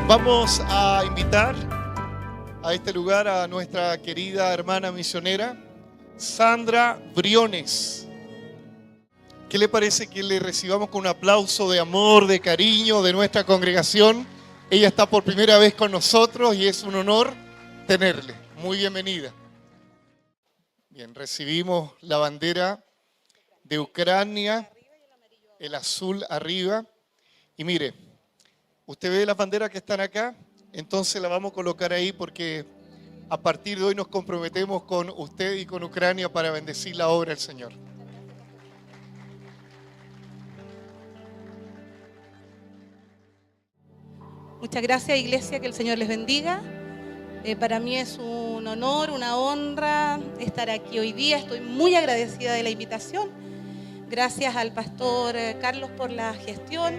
Vamos a invitar a este lugar a nuestra querida hermana misionera, Sandra Briones. ¿Qué le parece que le recibamos con un aplauso de amor, de cariño de nuestra congregación? Ella está por primera vez con nosotros y es un honor tenerle. Muy bienvenida. Bien, recibimos la bandera de Ucrania, el azul arriba. Y mire, usted ve las banderas que están acá, entonces la vamos a colocar ahí porque a partir de hoy nos comprometemos con usted y con Ucrania para bendecir la obra del Señor. Muchas gracias, Iglesia, que el Señor les bendiga. Para mí es un honor, una honra estar aquí hoy día. Estoy muy agradecida de la invitación. Gracias al pastor Carlos por la gestión,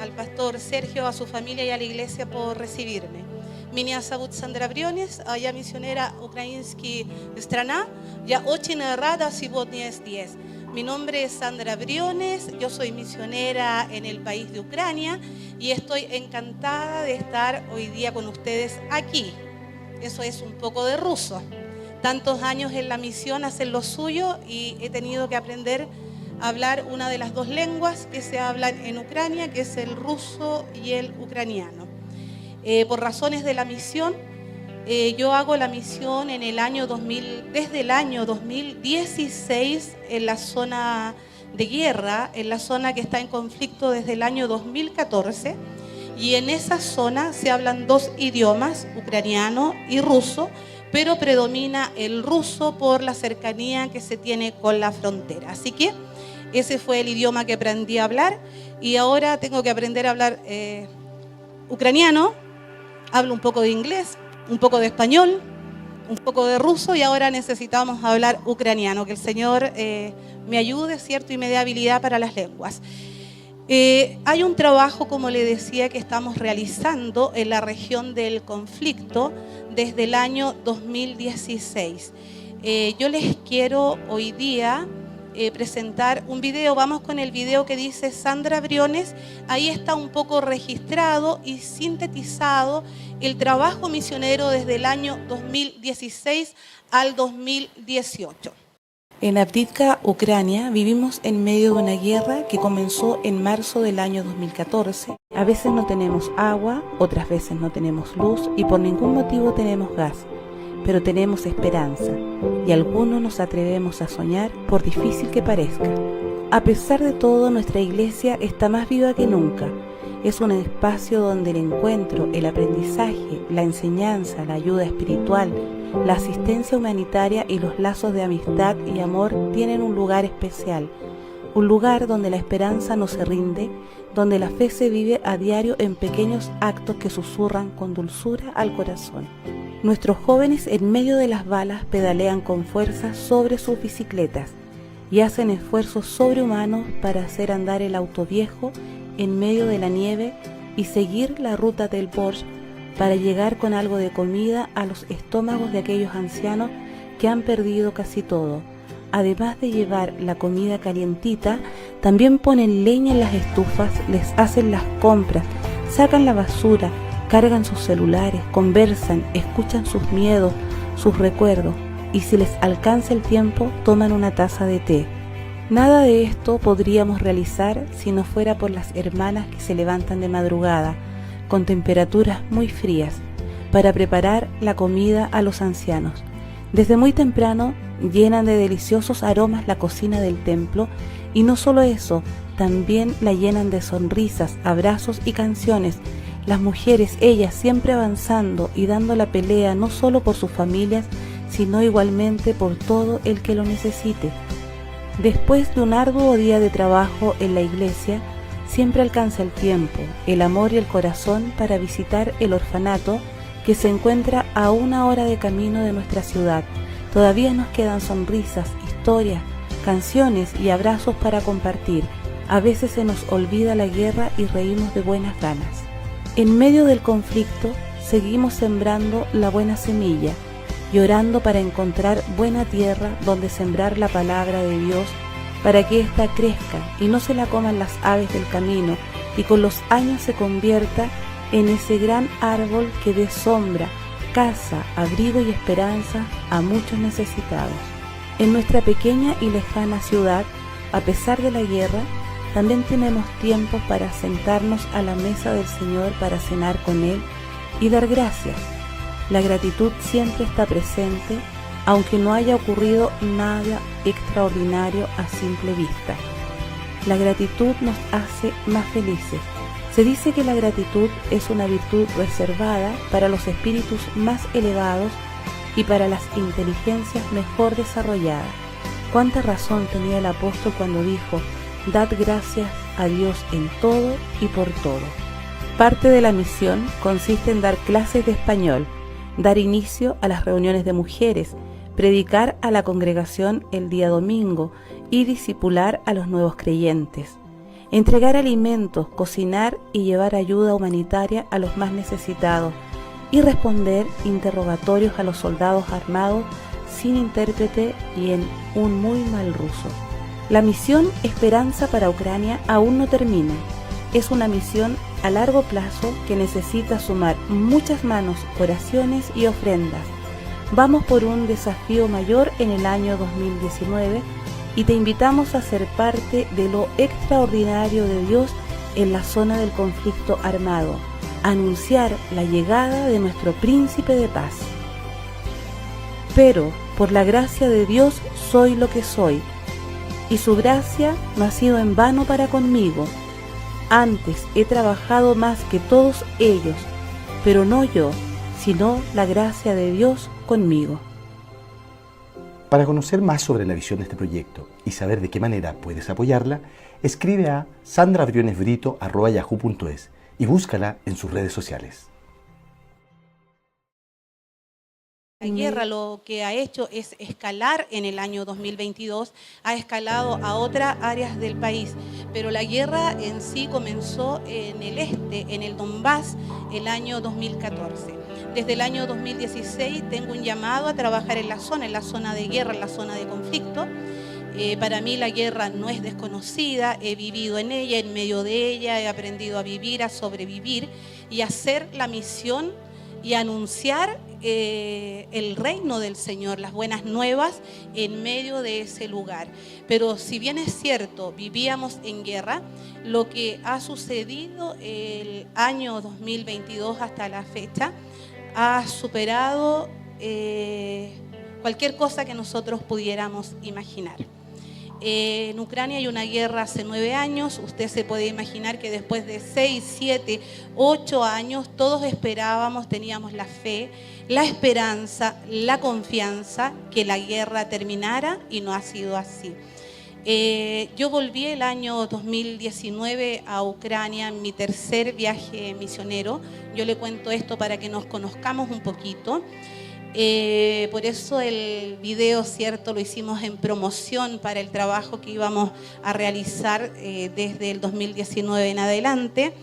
al pastor Sergio, a su familia y a la iglesia por recibirme. Меня зовут Сандра Брионес, я миссионера украинской страны. Я очень рада сегодня здесь. Mi nombre es Sandra Briones, yo soy misionera en el país de Ucrania y estoy encantada de estar hoy día con ustedes aquí. Eso es un poco de ruso. Tantos años en la misión hacen lo suyo y he tenido que aprender a hablar una de las dos lenguas que se hablan en Ucrania, que es el ruso y el ucraniano. Por razones de la misión, yo hago la misión en el año 2000, desde el año 2016 en la zona de guerra, en la zona que está en conflicto desde el año 2014, y en esa zona se hablan dos idiomas, ucraniano y ruso, pero predomina el ruso por la cercanía que se tiene con la frontera. Así que ese fue el idioma que aprendí a hablar y ahora tengo que aprender a hablar ucraniano, hablo un poco de inglés, un poco de español, un poco de ruso y ahora necesitamos hablar ucraniano, que el Señor me ayude, ¿cierto? Y me dé habilidad para las lenguas. Hay un trabajo, como le decía, que estamos realizando en la región del conflicto desde el año 2016. Yo les quiero hoy día presentar un video. Vamos con el video que dice Sandra Briones. Ahí está un poco registrado y sintetizado el trabajo misionero desde el año 2016 al 2018. En Avdiivka, Ucrania, vivimos en medio de una guerra que comenzó en marzo del año 2014. A veces no tenemos agua, otras veces no tenemos luz y por ningún motivo tenemos gas. Pero tenemos esperanza y algunos nos atrevemos a soñar por difícil que parezca. A pesar de todo, nuestra iglesia está más viva que nunca. Es un espacio donde el encuentro, el aprendizaje, la enseñanza, la ayuda espiritual, la asistencia humanitaria y los lazos de amistad y amor tienen un lugar especial. Un lugar donde la esperanza no se rinde, donde la fe se vive a diario en pequeños actos que susurran con dulzura al corazón. Nuestros jóvenes en medio de las balas pedalean con fuerza sobre sus bicicletas y hacen esfuerzos sobrehumanos para hacer andar el auto viejo en medio de la nieve y seguir la ruta del Borscht para llegar con algo de comida a los estómagos de aquellos ancianos que han perdido casi todo. Además de llevar la comida calientita, también ponen leña en las estufas, les hacen las compras, sacan la basura, cargan sus celulares, conversan, escuchan sus miedos, sus recuerdos y si les alcanza el tiempo toman una taza de té. Nada de esto podríamos realizar si no fuera por las hermanas que se levantan de madrugada, con temperaturas muy frías, para preparar la comida a los ancianos. Desde muy temprano llenan de deliciosos aromas la cocina del templo y no solo eso, también la llenan de sonrisas, abrazos y canciones. Las mujeres, ellas siempre avanzando y dando la pelea no solo por sus familias, sino igualmente por todo el que lo necesite. Después de un arduo día de trabajo en la iglesia, siempre alcanza el tiempo, el amor y el corazón para visitar el orfanato que se encuentra a 1 hora de camino de nuestra ciudad. Todavía nos quedan sonrisas, historias, canciones y abrazos para compartir. A veces se nos olvida la guerra y reímos de buenas ganas. En medio del conflicto, seguimos sembrando la buena semilla y orando para encontrar buena tierra donde sembrar la palabra de Dios para que ésta crezca y no se la coman las aves del camino y con los años se convierta en ese gran árbol que dé sombra, casa, abrigo y esperanza a muchos necesitados. En nuestra pequeña y lejana ciudad, a pesar de la guerra, también tenemos tiempo para sentarnos a la mesa del Señor para cenar con Él y dar gracias. La gratitud siempre está presente, aunque no haya ocurrido nada extraordinario a simple vista. La gratitud nos hace más felices. Se dice que la gratitud es una virtud reservada para los espíritus más elevados y para las inteligencias mejor desarrolladas. Cuánta razón tenía el apóstol cuando dijo: dad gracias a Dios en todo y por todo. Parte de la misión consiste en dar clases de español, dar inicio a las reuniones de mujeres, predicar a la congregación el día domingo y discipular a los nuevos creyentes, entregar alimentos, cocinar y llevar ayuda humanitaria a los más necesitados y responder interrogatorios a los soldados armados sin intérprete y en un muy mal ruso. La misión Esperanza para Ucrania aún no termina. Es una misión a largo plazo que necesita sumar muchas manos, oraciones y ofrendas. Vamos por un desafío mayor en el año 2019 y te invitamos a ser parte de lo extraordinario de Dios en la zona del conflicto armado, a anunciar la llegada de nuestro príncipe de paz. Pero, por la gracia de Dios, soy lo que soy, y su gracia no ha sido en vano para conmigo. Antes he trabajado más que todos ellos, pero no yo, sino la gracia de Dios conmigo. Para conocer más sobre la visión de este proyecto y saber de qué manera puedes apoyarla, escribe a sandrabrionesbrito@yahoo.es y búscala en sus redes sociales. La guerra lo que ha hecho es escalar en el año 2022, ha escalado a otras áreas del país, pero la guerra en sí comenzó en el este, en el Donbass, el año 2014. Desde el año 2016 tengo un llamado a trabajar en la zona de guerra, en la zona de conflicto. Para mí la guerra no es desconocida, he vivido en ella, en medio de ella, he aprendido a vivir, a sobrevivir y a hacer la misión y anunciar el reino del Señor, las buenas nuevas en medio de ese lugar. Pero si bien es cierto, vivíamos en guerra, lo que ha sucedido el año 2022 hasta la fecha ha superado cualquier cosa que nosotros pudiéramos imaginar. En Ucrania hay una guerra hace 9 años, usted se puede imaginar que después de 6, 7, 8 años todos esperábamos, teníamos la fe, la esperanza, la confianza que la guerra terminara y no ha sido así. Yo volví el año 2019 a Ucrania, mi tercer viaje misionero. Yo le cuento esto para que nos conozcamos un poquito. Por eso el video, cierto, lo hicimos en promoción para el trabajo que íbamos a realizar desde el 2019 en adelante.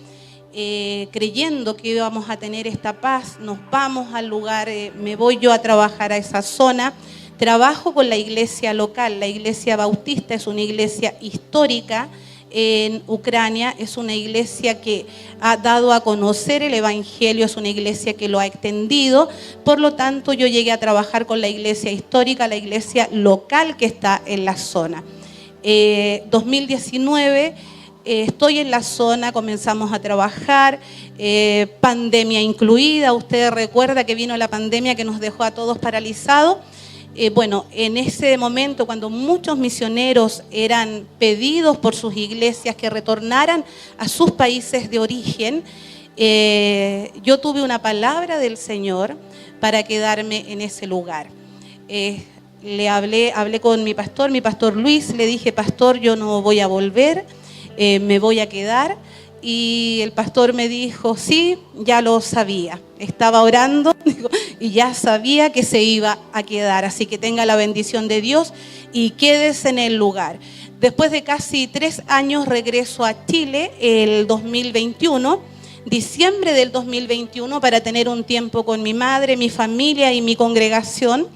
Creyendo que íbamos a tener esta paz, nos vamos al lugar, me voy yo a trabajar a esa zona. Trabajo con la iglesia local, la iglesia bautista es una iglesia histórica en Ucrania, es una iglesia que ha dado a conocer el evangelio, es una iglesia que lo ha extendido, por lo tanto yo llegué a trabajar con la iglesia histórica, la iglesia local que está en la zona. 2019 estoy en la zona, comenzamos a trabajar, pandemia incluida, usted recuerda que vino la pandemia que nos dejó a todos paralizados. Bueno, en ese momento cuando muchos misioneros eran pedidos por sus iglesias que retornaran a sus países de origen, yo tuve una palabra del Señor para quedarme en ese lugar. Hablé con mi pastor Luis, le dije: pastor, yo no voy a volver, me voy a quedar. Y el pastor me dijo: sí, ya lo sabía, estaba orando y ya sabía que se iba a quedar, así que tenga la bendición de Dios y quédese en el lugar. Después de casi 3 años regreso a Chile el 2021, diciembre del 2021, para tener un tiempo con mi madre, mi familia y mi congregación.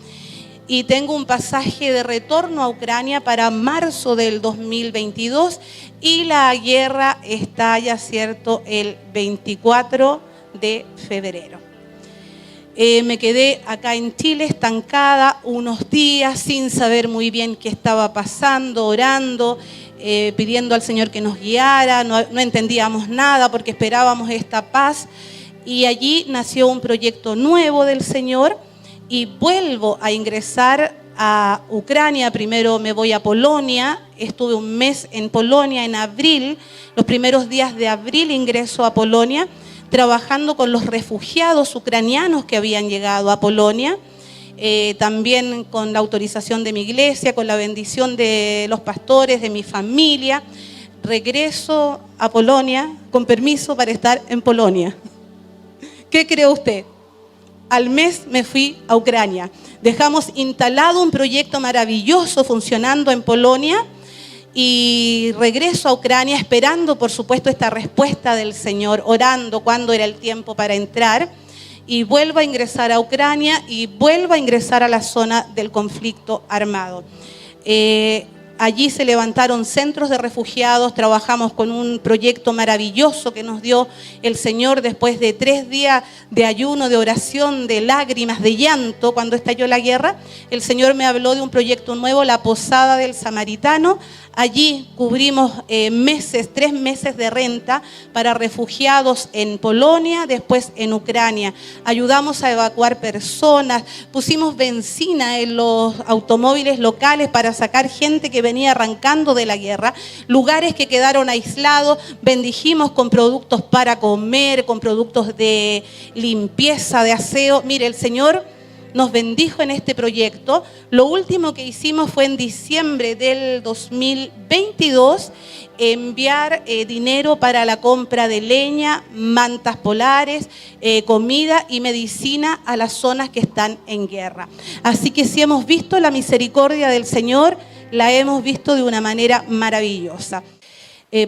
Y tengo un pasaje de retorno a Ucrania para marzo del 2022 y la guerra estalla, ¿cierto?, el 24 de febrero. Me quedé acá en Chile estancada unos días sin saber muy bien qué estaba pasando, orando, pidiendo al Señor que nos guiara, no entendíamos nada porque esperábamos esta paz. Y allí nació un proyecto nuevo del Señor y vuelvo a ingresar a Ucrania. Primero me voy a Polonia, estuve un mes en Polonia en abril, los primeros días de abril ingreso a Polonia, trabajando con los refugiados ucranianos que habían llegado a Polonia, también con la autorización de mi iglesia, con la bendición de los pastores, de mi familia. Regreso a Polonia con permiso para estar en Polonia. ¿Qué cree usted? Al mes me fui a Ucrania. Dejamos instalado un proyecto maravilloso funcionando en Polonia y regreso a Ucrania esperando, por supuesto, esta respuesta del Señor, orando cuándo era el tiempo para entrar. Y vuelvo a ingresar a Ucrania y vuelvo a ingresar a la zona del conflicto armado. Allí se levantaron centros de refugiados, trabajamos con un proyecto maravilloso que nos dio el Señor después de 3 días de ayuno, de oración, de lágrimas, de llanto. Cuando estalló la guerra, el Señor me habló de un proyecto nuevo, la Posada del Samaritano. Allí cubrimos 3 meses de renta para refugiados en Polonia, después en Ucrania. Ayudamos a evacuar personas, pusimos benzina en los automóviles locales para sacar gente que venía arrancando de la guerra, lugares que quedaron aislados, bendijimos con productos para comer, con productos de limpieza, de aseo. Mire, el Señor nos bendijo en este proyecto. Lo último que hicimos fue en diciembre del 2022 enviar dinero para la compra de leña, mantas polares, comida y medicina a las zonas que están en guerra. Así que si hemos visto la misericordia del Señor, la hemos visto de una manera maravillosa.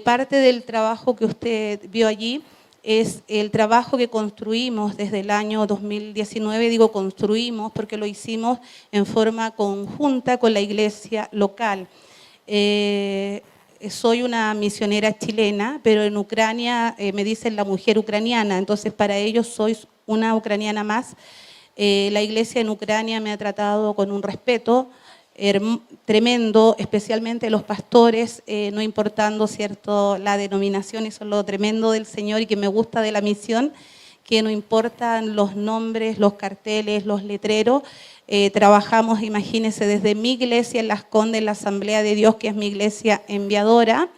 Parte del trabajo que usted vio allí es el trabajo que construimos desde el año 2019, digo construimos porque lo hicimos en forma conjunta con la iglesia local. Soy una misionera chilena, pero en Ucrania me dicen la mujer ucraniana, entonces para ellos soy una ucraniana más. La iglesia en Ucrania me ha tratado con un respeto tremendo, especialmente los pastores, no importando, ¿cierto?, la denominación. Eso es lo tremendo del Señor y que me gusta de la misión, que no importan los nombres, los carteles, los letreros. Trabajamos, imagínense, desde mi iglesia en Las Condes, en la Asamblea de Dios, que es mi iglesia enviadora,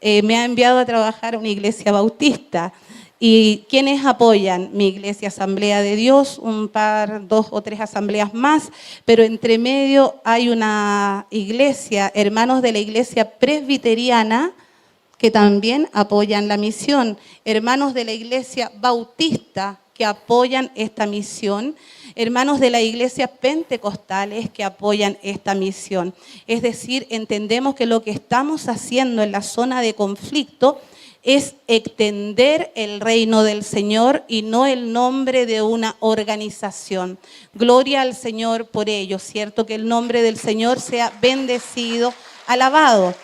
me ha enviado a trabajar a una iglesia bautista. ¿Y quiénes apoyan? Mi iglesia Asamblea de Dios, 2 o 3 asambleas más, pero entre medio hay una iglesia, hermanos de la iglesia presbiteriana, que también apoyan la misión, hermanos de la iglesia bautista, que apoyan esta misión, hermanos de la iglesia pentecostales que apoyan esta misión. Es decir, entendemos que lo que estamos haciendo en la zona de conflicto es extender el reino del Señor y no el nombre de una organización. Gloria al Señor por ello, ¿cierto? Que el nombre del Señor sea bendecido, alabado.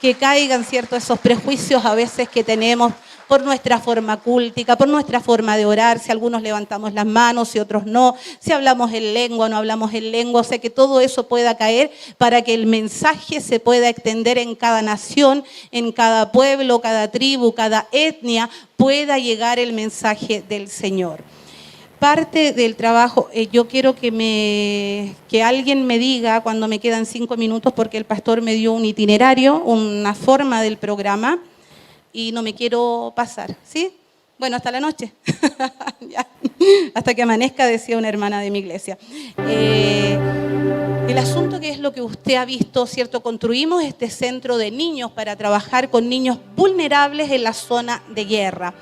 Que caigan, ¿cierto?, esos prejuicios a veces que tenemos por nuestra forma cúltica, por nuestra forma de orar, si algunos levantamos las manos y otros no, si hablamos en lengua o no hablamos en lengua, o sea, que todo eso pueda caer para que el mensaje se pueda extender en cada nación, en cada pueblo, cada tribu, cada etnia, pueda llegar el mensaje del Señor. Parte del trabajo, yo quiero que alguien me diga, cuando me quedan 5 minutos, porque el pastor me dio un itinerario, una forma del programa, y no me quiero pasar, ¿sí? Bueno, hasta la noche, ya. Hasta que amanezca, decía una hermana de mi iglesia. El asunto que es lo que usted ha visto, ¿cierto? Construimos este centro de niños para trabajar con niños vulnerables en la zona de guerra.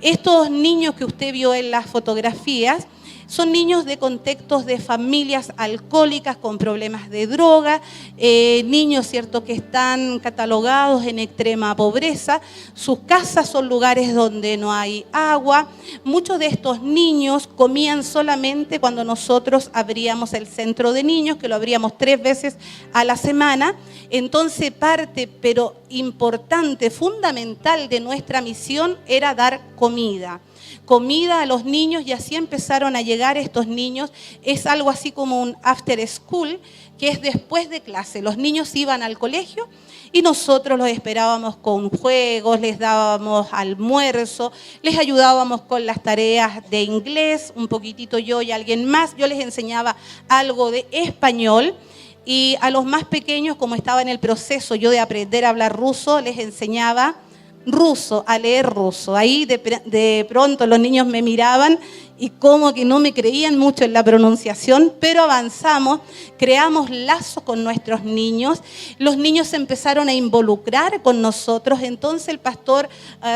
Estos niños que usted vio en las fotografías son niños de contextos de familias alcohólicas con problemas de droga, niños, ¿cierto?, que están catalogados en extrema pobreza. Sus casas son lugares donde no hay agua. Muchos de estos niños comían solamente cuando nosotros abríamos el centro de niños, que lo abríamos 3 veces a la semana. Entonces parte, pero importante, fundamental de nuestra misión era dar comida a los niños, y así empezaron a llegar estos niños. Es algo así como un after school, que es después de clase. Los niños iban al colegio y nosotros los esperábamos con juegos, les dábamos almuerzo, les ayudábamos con las tareas de inglés, un poquitito yo y alguien más. Yo les enseñaba algo de español. Y a los más pequeños, como estaba en el proceso yo de aprender a hablar ruso, les enseñaba ruso, a leer ruso. Ahí de pronto los niños me miraban y como que no me creían mucho en la pronunciación, pero avanzamos, creamos lazos con nuestros niños. Los niños se empezaron a involucrar con nosotros. Entonces el pastor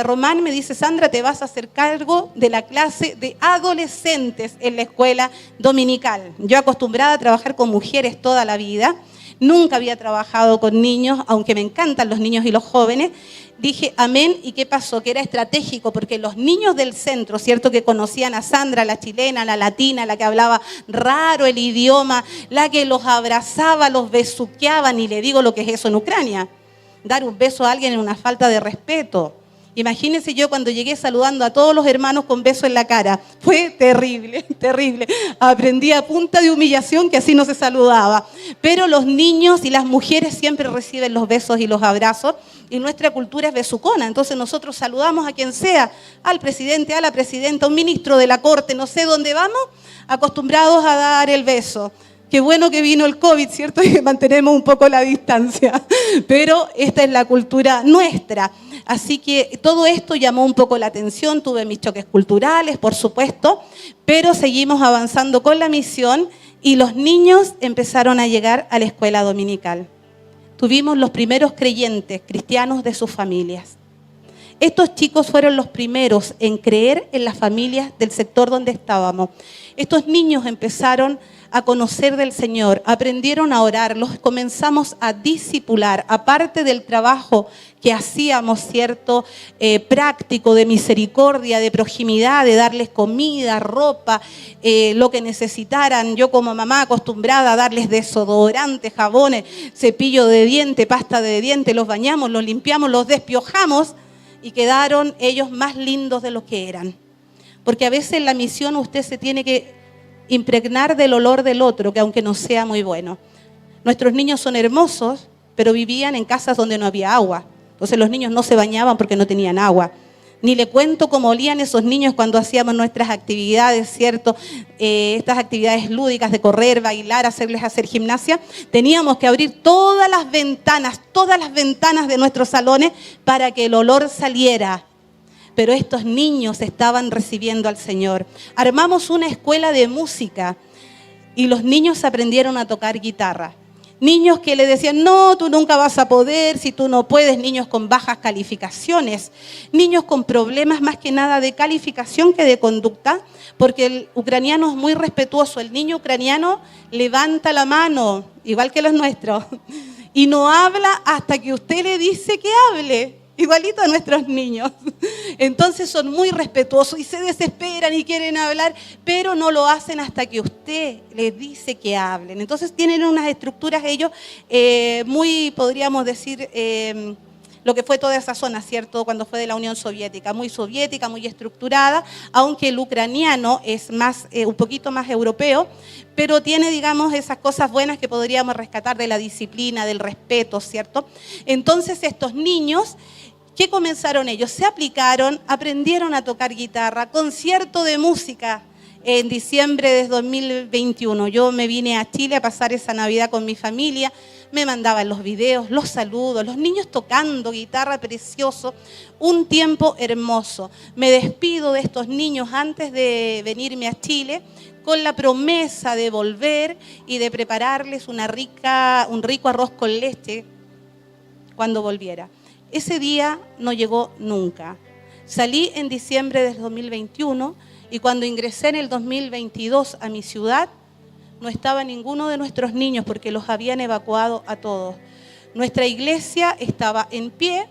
Román me dice: Sandra, te vas a hacer cargo de la clase de adolescentes en la escuela dominical. Yo acostumbrada a trabajar con mujeres toda la vida, nunca había trabajado con niños, aunque me encantan los niños y los jóvenes. Dije amén. ¿Y qué pasó? Que era estratégico, porque los niños del centro, ¿cierto?, que conocían a Sandra, la chilena, la latina, la que hablaba raro el idioma, la que los abrazaba, los besuqueaban, y le digo lo que es eso en Ucrania, dar un beso a alguien es una falta de respeto. Imagínense yo cuando llegué saludando a todos los hermanos con beso en la cara. Fue terrible, terrible. Aprendí a punta de humillación que así no se saludaba. Pero los niños y las mujeres siempre reciben los besos y los abrazos, y nuestra cultura es besucona. Entonces nosotros saludamos a quien sea, al presidente, a la presidenta, a un ministro de la corte, no sé dónde vamos, acostumbrados a dar el beso. Qué bueno que vino el COVID, ¿cierto? Y que mantenemos un poco la distancia. Pero esta es la cultura nuestra. Así que todo esto llamó un poco la atención. Tuve mis choques culturales, por supuesto, pero seguimos avanzando con la misión y los niños empezaron a llegar a la escuela dominical. Tuvimos los primeros creyentes cristianos de sus familias. Estos chicos fueron los primeros en creer en las familias del sector donde estábamos. Estos niños empezaron a conocer del Señor, aprendieron a orar, los comenzamos a discipular, aparte del trabajo que hacíamos, ¿cierto?, práctico, de misericordia, de proximidad, de darles comida, ropa, lo que necesitaran. Yo como mamá acostumbrada a darles desodorante, jabones, cepillo de diente, pasta de diente, los bañamos, los limpiamos, los despiojamos y quedaron ellos más lindos de lo que eran. Porque a veces en la misión usted se tiene que impregnar del olor del otro, que aunque no sea muy bueno. Nuestros niños son hermosos, pero vivían en casas donde no había agua. Entonces los niños no se bañaban porque no tenían agua. Ni le cuento cómo olían esos niños cuando hacíamos nuestras actividades, ¿cierto? Estas actividades lúdicas de correr, bailar, hacerles hacer gimnasia. Teníamos que abrir todas las ventanas de nuestros salones para que el olor saliera. Pero estos niños estaban recibiendo al Señor. Armamos una escuela de música y los niños aprendieron a tocar guitarra. Niños que le decían: no, tú nunca vas a poder, si tú no puedes. Niños con bajas calificaciones, niños con problemas más que nada de calificación que de conducta, porque el ucraniano es muy respetuoso. El niño ucraniano levanta la mano, igual que los nuestros, y no habla hasta que usted le dice que hable. Igualito a nuestros niños. Entonces son muy respetuosos y se desesperan y quieren hablar, pero no lo hacen hasta que usted les dice que hablen. Entonces tienen unas estructuras ellos muy, podríamos decir, lo que fue toda esa zona, ¿cierto? Cuando fue de la Unión Soviética, muy estructurada, aunque el ucraniano es más, un poquito más europeo, pero tiene, digamos, esas cosas buenas que podríamos rescatar de la disciplina, del respeto, ¿cierto? Entonces estos niños, ¿qué comenzaron ellos? Se aplicaron, aprendieron a tocar guitarra, concierto de música en diciembre de 2021. Yo me vine a Chile a pasar esa Navidad con mi familia, me mandaban los videos, los saludos, los niños tocando guitarra, precioso, un tiempo hermoso. Me despido de estos niños antes de venirme a Chile con la promesa de volver y de prepararles un rico arroz con leche cuando volviera. Ese día no llegó nunca. Salí en diciembre del 2021 y cuando ingresé en el 2022 a mi ciudad, no estaba ninguno de nuestros niños porque los habían evacuado a todos. Nuestra iglesia estaba en pie,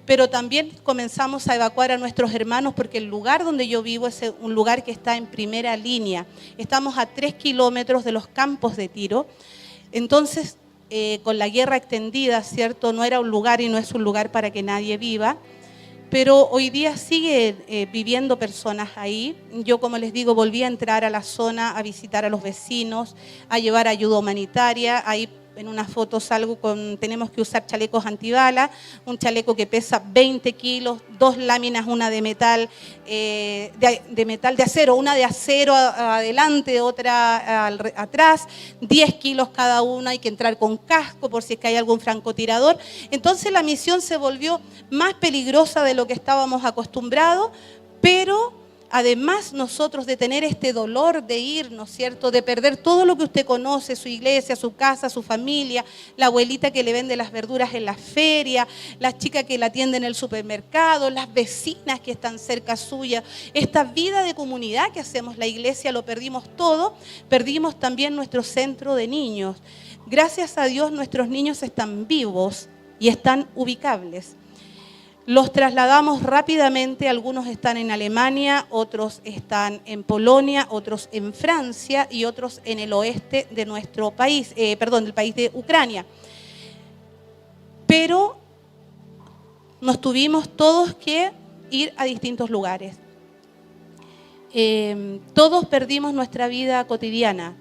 pero también comenzamos a evacuar a nuestros hermanos porque el lugar donde yo vivo es un lugar que está en primera línea. Estamos a 3 kilómetros de los campos de tiro. Entonces con la guerra extendida, ¿cierto? No era un lugar y no es un lugar para que nadie viva. Pero hoy día sigue viviendo personas ahí. Yo, como les digo, volví a entrar a la zona, a visitar a los vecinos, a llevar ayuda humanitaria. Ahí en una foto salgo tenemos que usar chalecos antibala, un chaleco que pesa 20 kilos, 2 láminas, una de metal, de acero, una de acero adelante, otra atrás, 10 kilos cada una, hay que entrar con casco por si es que hay algún francotirador. Entonces la misión se volvió más peligrosa de lo que estábamos acostumbrados, pero además nosotros de tener este dolor de ir, ¿no es cierto?, de perder todo lo que usted conoce, su iglesia, su casa, su familia, la abuelita que le vende las verduras en la feria, la chica que la atiende en el supermercado, las vecinas que están cerca suya, esta vida de comunidad que hacemos la iglesia, lo perdimos todo, perdimos también nuestro centro de niños. Gracias a Dios nuestros niños están vivos y están ubicables. Los trasladamos rápidamente, algunos están en Alemania, otros están en Polonia, otros en Francia y otros en el oeste de nuestro país, del país de Ucrania. Pero nos tuvimos todos que ir a distintos lugares. Todos perdimos nuestra vida cotidiana.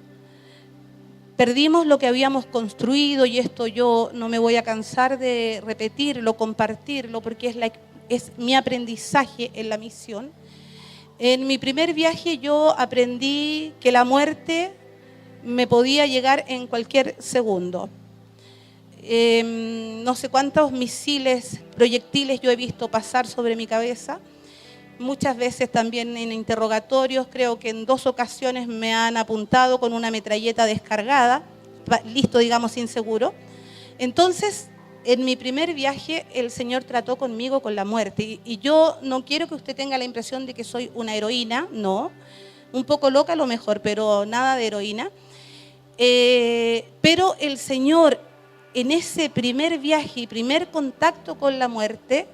Perdimos lo que habíamos construido y esto yo no me voy a cansar de repetirlo, compartirlo, porque es mi aprendizaje en la misión. En mi primer viaje yo aprendí que la muerte me podía llegar en cualquier segundo. No sé cuántos misiles, proyectiles yo he visto pasar sobre mi cabeza. Muchas veces también en interrogatorios, creo que en 2 ocasiones me han apuntado con una metralleta descargada, listo, digamos, inseguro. Entonces, en mi primer viaje, el Señor trató conmigo con la muerte. Y yo no quiero que usted tenga la impresión de que soy una heroína, no. Un poco loca a lo mejor, pero nada de heroína. Pero el Señor, en ese primer viaje y primer contacto con la muerte,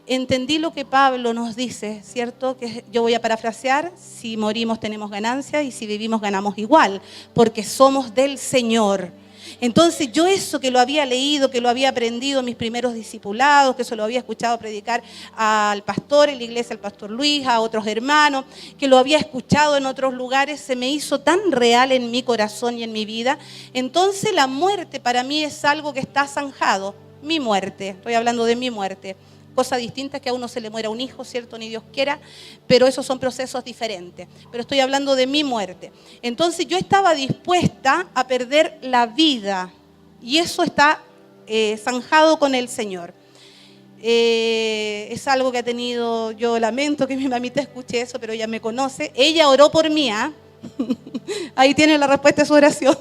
entendí lo que Pablo nos dice, ¿cierto? Que yo voy a parafrasear: si morimos tenemos ganancia y si vivimos ganamos igual, porque somos del Señor. Entonces yo eso que lo había leído, que lo había aprendido en mis primeros discipulados, que eso lo había escuchado predicar al pastor en la iglesia, al pastor Luis, a otros hermanos, que lo había escuchado en otros lugares, se me hizo tan real en mi corazón y en mi vida. Entonces la muerte para mí es algo que está zanjado, mi muerte, estoy hablando de mi muerte. Cosa distinta es que a uno se le muera un hijo, ¿cierto? Ni Dios quiera, pero esos son procesos diferentes. Pero estoy hablando de mi muerte. Entonces yo estaba dispuesta a perder la vida y eso está zanjado con el Señor. Es algo que ha tenido, yo lamento que mi mamita escuche eso, pero ella me conoce. Ella oró por mí, ¿ah? Ahí tiene la respuesta a su oración.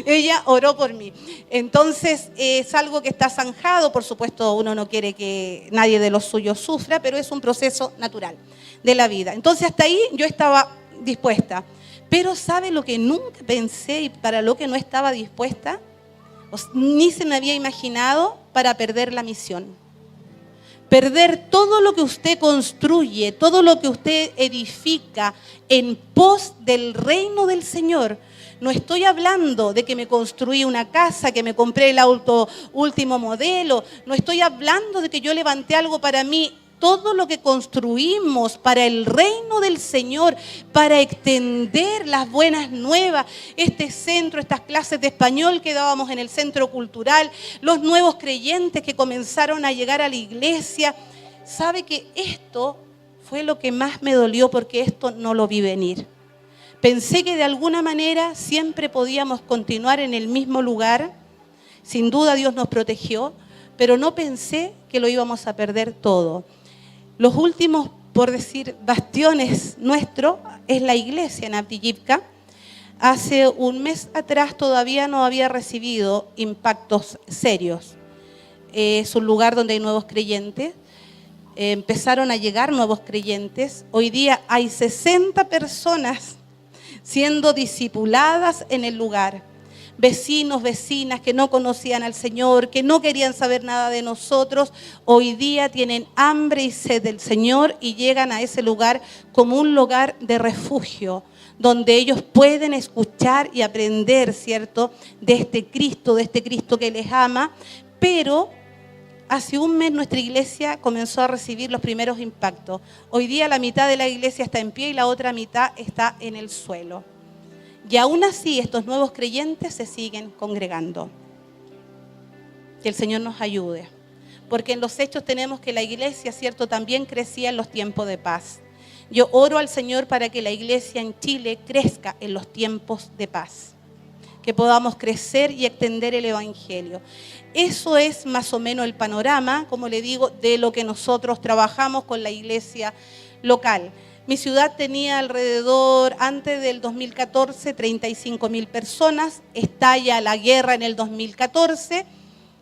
Ella oró por mí. Entonces es algo que está zanjado. Por supuesto uno no quiere que nadie de los suyos sufra, pero es un proceso natural de la vida. Entonces hasta ahí yo estaba dispuesta. Pero ¿sabe lo que nunca pensé y para lo que no estaba dispuesta? Ni se me había imaginado para perder la misión. Perder todo lo que usted construye, todo lo que usted edifica en pos del reino del Señor. No estoy hablando de que me construí una casa, que me compré el auto último modelo. No estoy hablando de que yo levanté algo para mí. Todo lo que construimos para el reino del Señor, para extender las buenas nuevas, este centro, estas clases de español que dábamos en el centro cultural, los nuevos creyentes que comenzaron a llegar a la iglesia. ¿Sabe que esto fue lo que más me dolió porque esto no lo vi venir? Pensé que de alguna manera siempre podíamos continuar en el mismo lugar. Sin duda Dios nos protegió, pero no pensé que lo íbamos a perder todo. Los últimos, por decir, bastiones nuestros es la iglesia en Avdiivka. Hace un mes atrás todavía no había recibido impactos serios. Es un lugar donde hay nuevos creyentes. Empezaron a llegar nuevos creyentes. Hoy día hay 60 personas siendo discipuladas en el lugar. Vecinos, vecinas que no conocían al Señor, que no querían saber nada de nosotros, hoy día tienen hambre y sed del Señor y llegan a ese lugar como un lugar de refugio, donde ellos pueden escuchar y aprender, ¿cierto?, de este Cristo que les ama. Pero hace un mes nuestra iglesia comenzó a recibir los primeros impactos. Hoy día la mitad de la iglesia está en pie y la otra mitad está en el suelo. Y aún así estos nuevos creyentes se siguen congregando. Que el Señor nos ayude. Porque en los hechos tenemos que la iglesia, ¿cierto?, también crecía en los tiempos de paz. Yo oro al Señor para que la iglesia en Chile crezca en los tiempos de paz. Que podamos crecer y extender el evangelio. Eso es más o menos el panorama, como le digo, de lo que nosotros trabajamos con la iglesia local. Mi ciudad tenía alrededor, antes del 2014, 35.000 personas. Estalla la guerra en el 2014.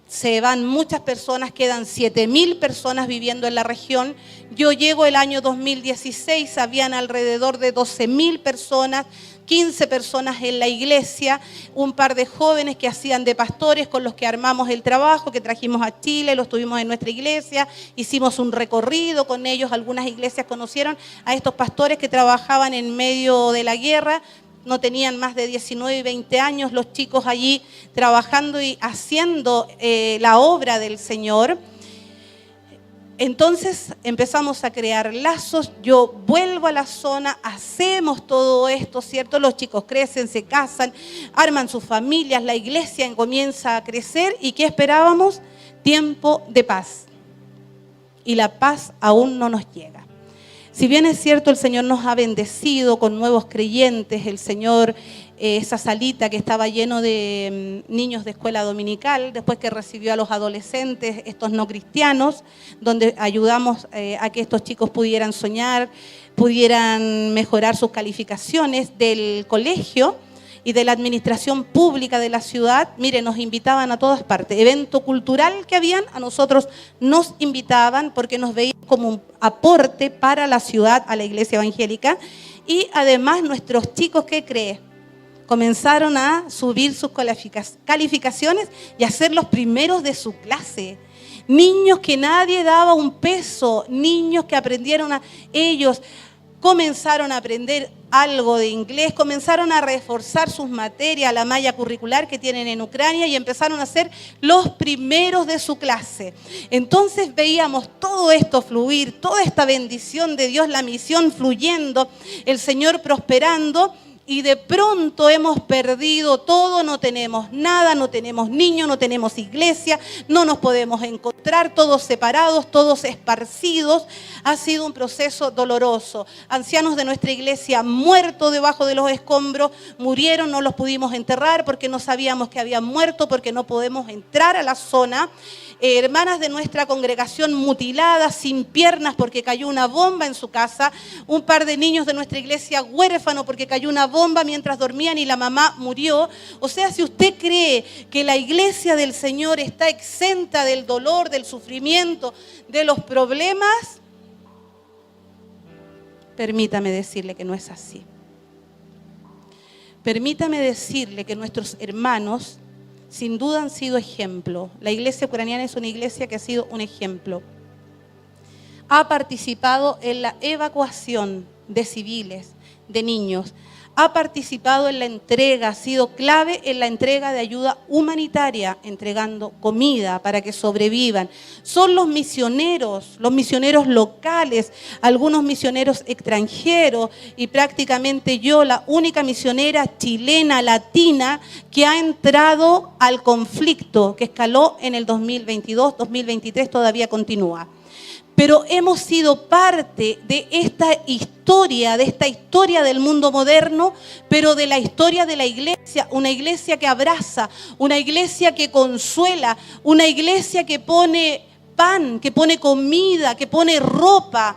Se van muchas personas, quedan 7.000 personas viviendo en la región. Yo llego el año 2016, habían alrededor de 12.000 personas, 15 personas en la iglesia, un par de jóvenes que hacían de pastores con los que armamos el trabajo, que trajimos a Chile, los tuvimos en nuestra iglesia, hicimos un recorrido con ellos, algunas iglesias conocieron a estos pastores que trabajaban en medio de la guerra. No tenían más de 19 y 20 años los chicos allí trabajando y haciendo la obra del Señor. Entonces empezamos a crear lazos, yo vuelvo a la zona, hacemos todo esto, ¿cierto? Los chicos crecen, se casan, arman sus familias, la iglesia comienza a crecer. ¿Y qué esperábamos? Tiempo de paz. Y la paz aún no nos llega. Si bien es cierto, el Señor nos ha bendecido con nuevos creyentes, el Señor, esa salita que estaba lleno de niños de escuela dominical, después que recibió a los adolescentes, estos no cristianos, donde ayudamos a que estos chicos pudieran soñar, pudieran mejorar sus calificaciones del colegio y de la administración pública de la ciudad. Mire, nos invitaban a todas partes. Evento cultural que habían, a nosotros nos invitaban porque nos veían como un aporte para la ciudad, a la iglesia evangélica. Y además nuestros chicos, ¿qué cree? Comenzaron a subir sus calificaciones y a ser los primeros de su clase. Niños que nadie daba un peso, niños que aprendieron ellos comenzaron a aprender algo de inglés, comenzaron a reforzar sus materias, la malla curricular que tienen en Ucrania, y empezaron a ser los primeros de su clase. Entonces veíamos todo esto fluir, toda esta bendición de Dios, la misión fluyendo, el Señor prosperando. Y de pronto hemos perdido todo, no tenemos nada, no tenemos niños, no tenemos iglesia, no nos podemos encontrar, todos separados, todos esparcidos. Ha sido un proceso doloroso. Ancianos de nuestra iglesia muertos debajo de los escombros, murieron, no los pudimos enterrar porque no sabíamos que habían muerto, porque no podemos entrar a la zona. Hermanas de nuestra congregación mutiladas, sin piernas porque cayó una bomba en su casa. Un par de niños de nuestra iglesia huérfanos porque cayó una bomba mientras dormían y la mamá murió. O sea, si usted cree que la iglesia del Señor está exenta del dolor, del sufrimiento, de los problemas, permítame decirle que no es así. Permítame decirle que nuestros hermanos sin duda han sido ejemplo. La iglesia ucraniana es una iglesia que ha sido un ejemplo. Ha participado en la evacuación de civiles, de niños. Ha participado en la entrega, ha sido clave en la entrega de ayuda humanitaria, entregando comida para que sobrevivan. Son los misioneros locales, algunos misioneros extranjeros y prácticamente yo, la única misionera chilena, latina, que ha entrado al conflicto que escaló en el 2022, 2023 todavía continúa. Pero hemos sido parte de esta historia del mundo moderno, pero de la historia de la iglesia, una iglesia que abraza, una iglesia que consuela, una iglesia que pone pan, que pone comida, que pone ropa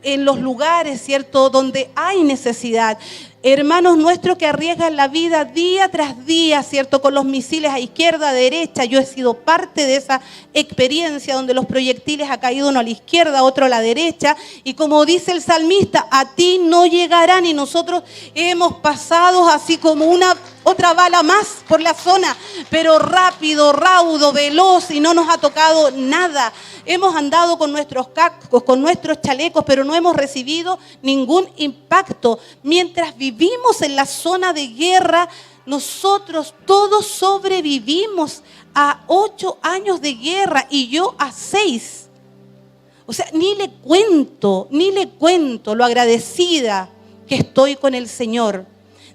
en los lugares, ¿cierto?, donde hay necesidad. Hermanos nuestros que arriesgan la vida día tras día, ¿cierto?, con los misiles a izquierda, a derecha. Yo he sido parte de esa experiencia donde los proyectiles han caído uno a la izquierda, otro a la derecha. Y como dice el salmista, a ti no llegarán. Y nosotros hemos pasado así como una otra bala más por la zona, pero rápido, raudo, veloz, y no nos ha tocado nada. Hemos andado con nuestros cascos, con nuestros chalecos, pero no hemos recibido ningún impacto. Mientras vivimos en la zona de guerra, nosotros todos sobrevivimos a 8 años de guerra y yo a 6. O sea, ni le cuento lo agradecida que estoy con el Señor,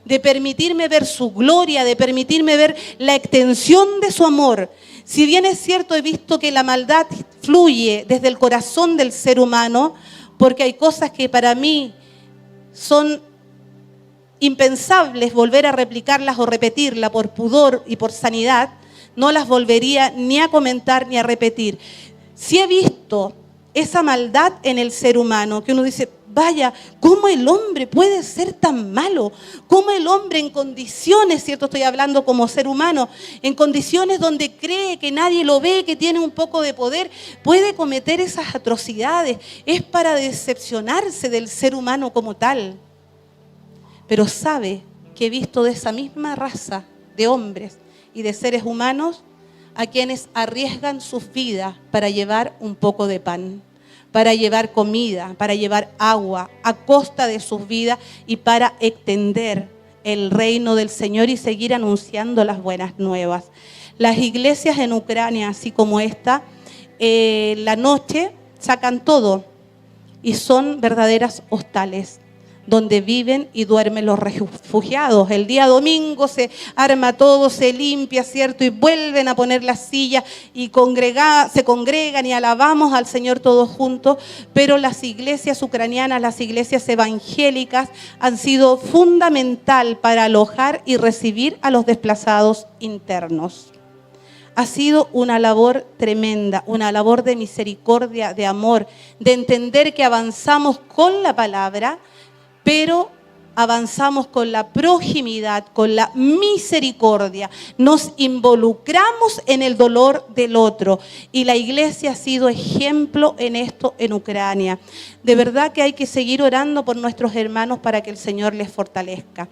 de permitirme ver su gloria, de permitirme ver la extensión de su amor. Si bien es cierto, he visto que la maldad fluye desde el corazón del ser humano, porque hay cosas que para mí son impensables volver a replicarlas o repetirlas por pudor y por sanidad, no las volvería ni a comentar ni a repetir. Sí he visto esa maldad en el ser humano, que uno dice, vaya, ¿cómo el hombre puede ser tan malo? ¿Cómo el hombre en condiciones, cierto, estoy hablando como ser humano, en condiciones donde cree que nadie lo ve, que tiene un poco de poder, puede cometer esas atrocidades? Es para decepcionarse del ser humano como tal. Pero sabe que he visto de esa misma raza de hombres y de seres humanos a quienes arriesgan sus vidas para llevar un poco de pan, para llevar comida, para llevar agua a costa de sus vidas y para extender el reino del Señor y seguir anunciando las buenas nuevas. Las iglesias en Ucrania, así como esta, la noche sacan todo y son verdaderas hostales, donde viven y duermen los refugiados. El día domingo se arma todo, se limpia, ¿cierto? Y vuelven a poner las sillas y se congregan y alabamos al Señor todos juntos. Pero las iglesias ucranianas, las iglesias evangélicas han sido fundamental para alojar y recibir a los desplazados internos. Ha sido una labor tremenda, una labor de misericordia, de amor, de entender que avanzamos con la palabra, pero avanzamos con la proximidad, con la misericordia. Nos involucramos en el dolor del otro. Y la iglesia ha sido ejemplo en esto en Ucrania. De verdad que hay que seguir orando por nuestros hermanos para que el Señor les fortalezca.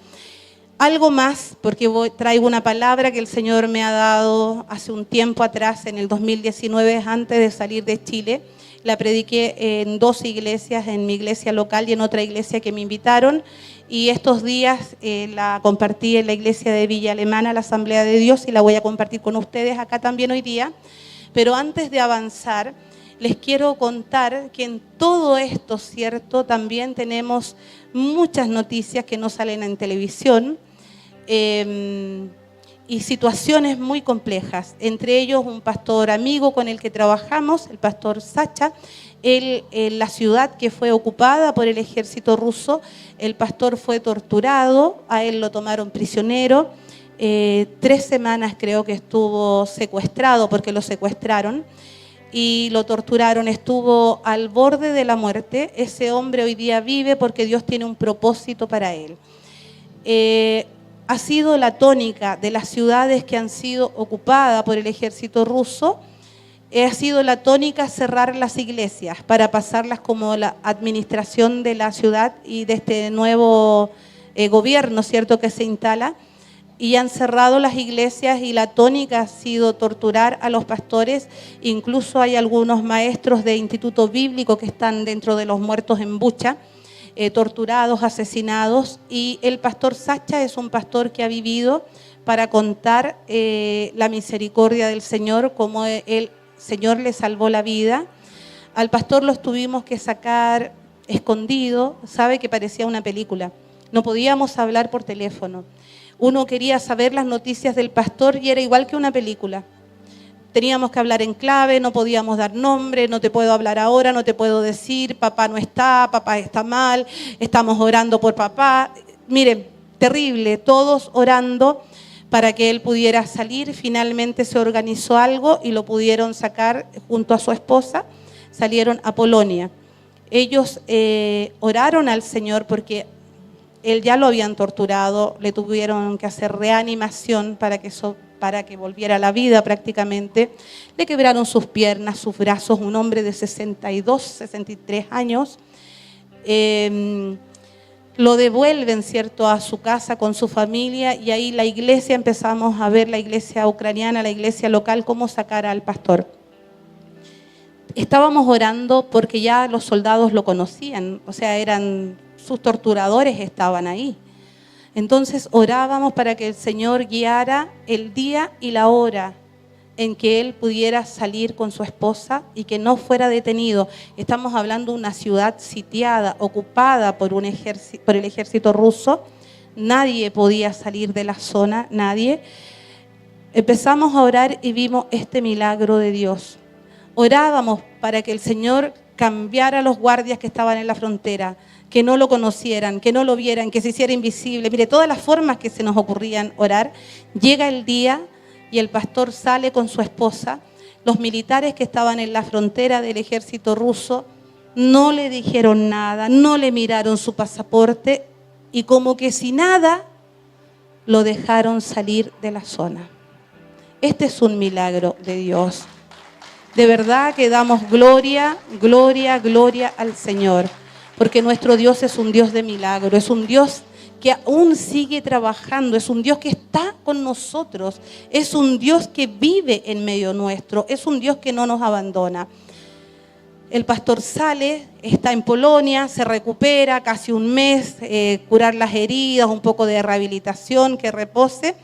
Algo más, porque traigo una palabra que el Señor me ha dado hace un tiempo atrás, en el 2019, antes de salir de Chile. La prediqué en 2 iglesias, en mi iglesia local y en otra iglesia que me invitaron. Y estos días la compartí en la iglesia de Villa Alemana, la Asamblea de Dios, y la voy a compartir con ustedes acá también hoy día. Pero antes de avanzar, les quiero contar que en todo esto, ¿cierto? También tenemos muchas noticias que no salen en televisión. Y situaciones muy complejas, entre ellos un pastor amigo con el que trabajamos, el pastor Sacha. Él, en la ciudad que fue ocupada por el ejército ruso, el pastor fue torturado, a él lo tomaron prisionero, 3 semanas creo que estuvo secuestrado, porque lo secuestraron y lo torturaron, estuvo al borde de la muerte. Ese hombre hoy día vive porque Dios tiene un propósito para él. Ha sido la tónica de las ciudades que han sido ocupadas por el ejército ruso, ha sido la tónica cerrar las iglesias para pasarlas como la administración de la ciudad y de este nuevo gobierno, ¿cierto?, que se instala, y han cerrado las iglesias, y la tónica ha sido torturar a los pastores. Incluso hay algunos maestros de instituto bíblico que están dentro de los muertos en Bucha, torturados, asesinados, y el pastor Sacha es un pastor que ha vivido para contar la misericordia del Señor, cómo el Señor le salvó la vida. Al pastor lo tuvimos que sacar escondido, sabe que parecía una película, no podíamos hablar por teléfono, uno quería saber las noticias del pastor y era igual que una película. Teníamos que hablar en clave, no podíamos dar nombre, no te puedo hablar ahora, no te puedo decir, papá no está, papá está mal, estamos orando por papá. Miren, terrible, todos orando para que él pudiera salir. Finalmente se organizó algo y lo pudieron sacar junto a su esposa, salieron a Polonia. Ellos oraron al Señor porque él ya lo habían torturado, le tuvieron que hacer reanimación para que volviera a la vida prácticamente. Le quebraron sus piernas, sus brazos, un hombre de 62, 63 años. lo devuelven, ¿cierto?, a su casa con su familia, y ahí la iglesia, empezamos a ver la iglesia ucraniana, la iglesia local, cómo sacar al pastor. Estábamos orando porque ya los soldados lo conocían, o sea, eran sus torturadores, estaban ahí. Entonces orábamos para que el Señor guiara el día y la hora en que él pudiera salir con su esposa y que no fuera detenido. Estamos hablando de una ciudad sitiada, ocupada por el ejército ruso. Nadie podía salir de la zona, nadie. Empezamos a orar y vimos este milagro de Dios. Orábamos para que el Señor cambiara a los guardias que estaban en la frontera, que no lo conocieran, que no lo vieran, que se hiciera invisible. Mire, todas las formas que se nos ocurrían orar. Llega el día y el pastor sale con su esposa. Los militares que estaban en la frontera del ejército ruso no le dijeron nada, no le miraron su pasaporte y como que si nada lo dejaron salir de la zona. Este es un milagro de Dios. De verdad que damos gloria, gloria, gloria al Señor, porque nuestro Dios es un Dios de milagro, es un Dios que aún sigue trabajando, es un Dios que está con nosotros, es un Dios que vive en medio nuestro, es un Dios que no nos abandona. El pastor sale, está en Polonia, se recupera casi un mes, curar las heridas, un poco de rehabilitación, que repose,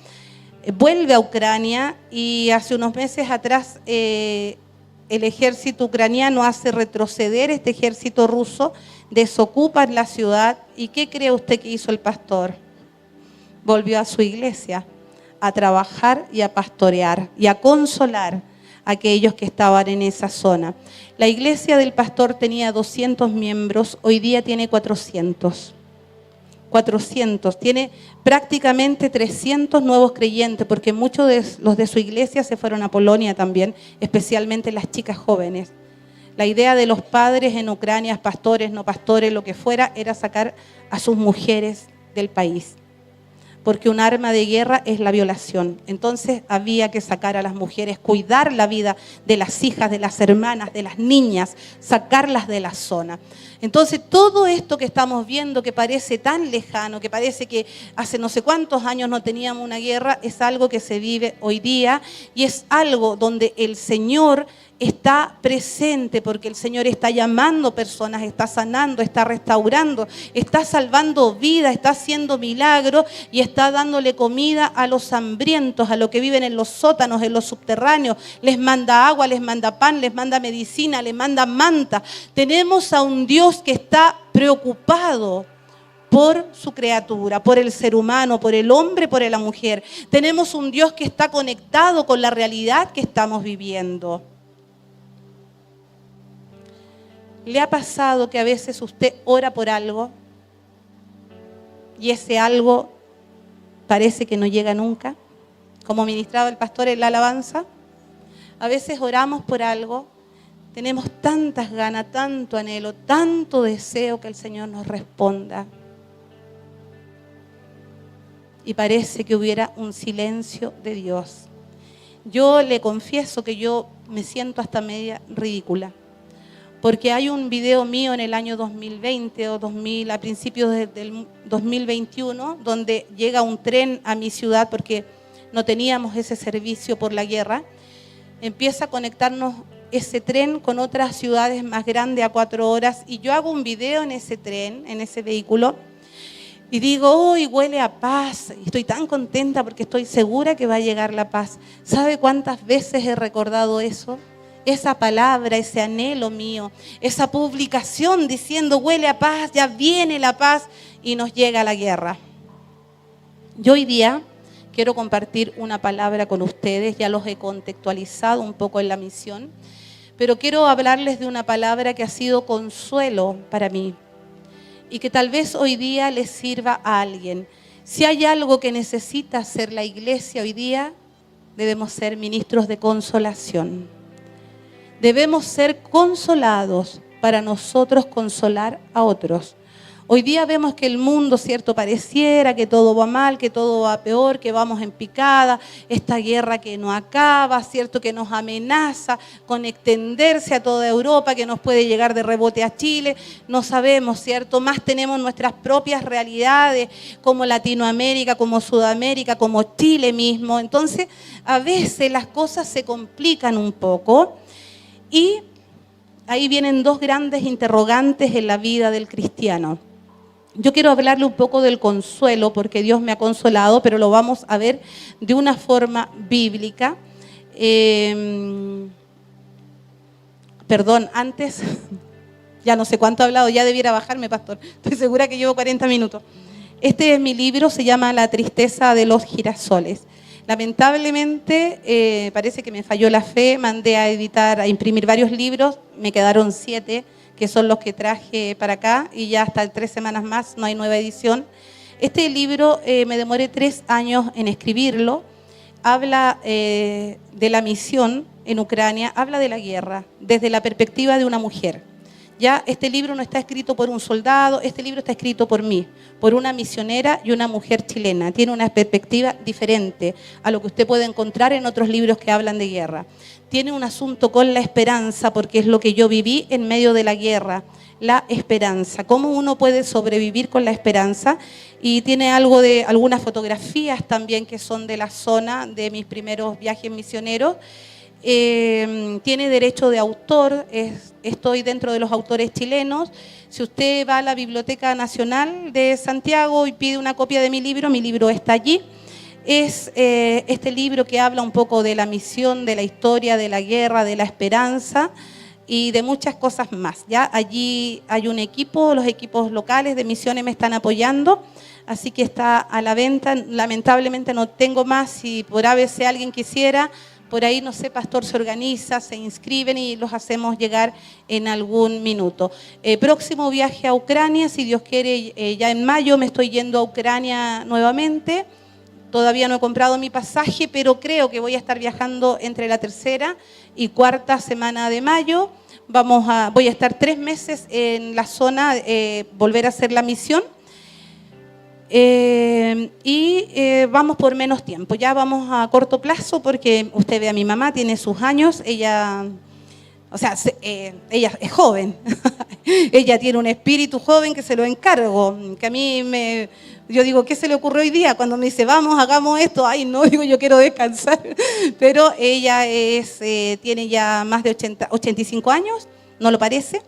vuelve a Ucrania y hace unos meses atrás el ejército ucraniano hace retroceder este ejército ruso, desocupan la ciudad. ¿Y qué cree usted que hizo el pastor? Volvió a su iglesia a trabajar y a pastorear y a consolar a aquellos que estaban en esa zona. La iglesia del pastor tenía 200 miembros, hoy día tiene 400. Tiene prácticamente 300 nuevos creyentes, porque muchos de los de su iglesia se fueron a Polonia también, especialmente las chicas jóvenes. La idea de los padres en Ucrania, pastores, no pastores, lo que fuera, era sacar a sus mujeres del país, porque un arma de guerra es la violación. Entonces había que sacar a las mujeres, cuidar la vida de las hijas, de las hermanas, de las niñas, sacarlas de la zona. Entonces todo esto que estamos viendo, que parece tan lejano, que parece que hace no sé cuántos años no teníamos una guerra, es algo que se vive hoy día y es algo donde el Señor está presente, porque el Señor está llamando personas, está sanando, está restaurando, está salvando vidas, está haciendo milagros y está dándole comida a los hambrientos, a los que viven en los sótanos, en los subterráneos. Les manda agua, les manda pan, les manda medicina, les manda manta. Tenemos a un Dios que está preocupado por su criatura, por el ser humano, por el hombre, por la mujer. Tenemos un Dios que está conectado con la realidad que estamos viviendo. ¿Le ha pasado que a veces usted ora por algo y ese algo parece que no llega nunca? Como ministraba el pastor en la alabanza. A veces oramos por algo, tenemos tantas ganas, tanto anhelo, tanto deseo que el Señor nos responda. Y parece que hubiera un silencio de Dios. Yo le confieso que yo me siento hasta media ridícula. Porque hay un video mío en el año 2020 o a principios del 2021, donde llega un tren a mi ciudad porque no teníamos ese servicio por la guerra. Empieza a conectarnos ese tren con otras ciudades más grandes a 4 horas y yo hago un video en ese tren, en ese vehículo y digo, hoy huele a paz y estoy tan contenta porque estoy segura que va a llegar la paz. ¿Sabe cuántas veces he recordado eso? Esa palabra, ese anhelo mío, esa publicación diciendo huele a paz, ya viene la paz y nos llega la guerra. Yo hoy día quiero compartir una palabra con ustedes, ya los he contextualizado un poco en la misión, pero quiero hablarles de una palabra que ha sido consuelo para mí y que tal vez hoy día les sirva a alguien. Si hay algo que necesita hacer la iglesia hoy día, debemos ser ministros de consolación. Debemos ser consolados para nosotros consolar a otros. Hoy día vemos que el mundo, ¿cierto?, pareciera que todo va mal, que todo va peor, que vamos en picada, esta guerra que no acaba, ¿cierto?, que nos amenaza con extenderse a toda Europa, que nos puede llegar de rebote a Chile, no sabemos, ¿cierto? Más tenemos nuestras propias realidades como Latinoamérica, como Sudamérica, como Chile mismo. Entonces, a veces las cosas se complican un poco y ahí vienen dos grandes interrogantes en la vida del cristiano. Yo quiero hablarle un poco del consuelo, porque Dios me ha consolado, pero lo vamos a ver de una forma bíblica. Perdón, antes, ya no sé cuánto he hablado, ya debiera bajarme, pastor. Estoy segura que llevo 40 minutos. Este es mi libro, se llama La tristeza de los girasoles. Lamentablemente, parece que me falló la fe, mandé a editar, a imprimir varios libros, me quedaron 7, que son los que traje para acá, y ya hasta 3 semanas más no hay nueva edición. Este libro me demoré 3 años en escribirlo. Habla de la misión en Ucrania, habla de la guerra, desde la perspectiva de una mujer. Ya este libro no está escrito por un soldado, este libro está escrito por mí, por una misionera y una mujer chilena. Tiene una perspectiva diferente a lo que usted puede encontrar en otros libros que hablan de guerra. Tiene un asunto con la esperanza, porque es lo que yo viví en medio de la guerra, la esperanza. Cómo uno puede sobrevivir con la esperanza. Y tiene algo de algunas fotografías también que son de la zona de mis primeros viajes misioneros. Tiene derecho de autor, estoy dentro de los autores chilenos. Si usted va a la Biblioteca Nacional de Santiago y pide una copia de mi libro está allí. Es este libro que habla un poco de la misión, de la historia, de la guerra, de la esperanza y de muchas cosas más. ¿Ya? Allí hay un equipo, los equipos locales de misiones me están apoyando, así que está a la venta. Lamentablemente no tengo más, si por ABC alguien quisiera, por ahí, no sé, pastor se organiza, se inscriben y los hacemos llegar en algún minuto. Próximo viaje a Ucrania, si Dios quiere, ya en mayo me estoy yendo a Ucrania nuevamente. Todavía no he comprado mi pasaje, pero creo que voy a estar viajando entre la 3ª y 4ª semana de mayo. Voy a estar 3 meses en la zona, volver a hacer la misión. Vamos por menos tiempo, ya vamos a corto plazo, porque usted ve a mi mamá, tiene sus años, ella es joven, ella tiene un espíritu joven que se lo encargo, que a mí yo digo, ¿qué se le ocurrió hoy día? Cuando me dice, vamos, hagamos esto, ay no, digo, yo quiero descansar, pero ella tiene ya más de 85 años, ¿no lo parece?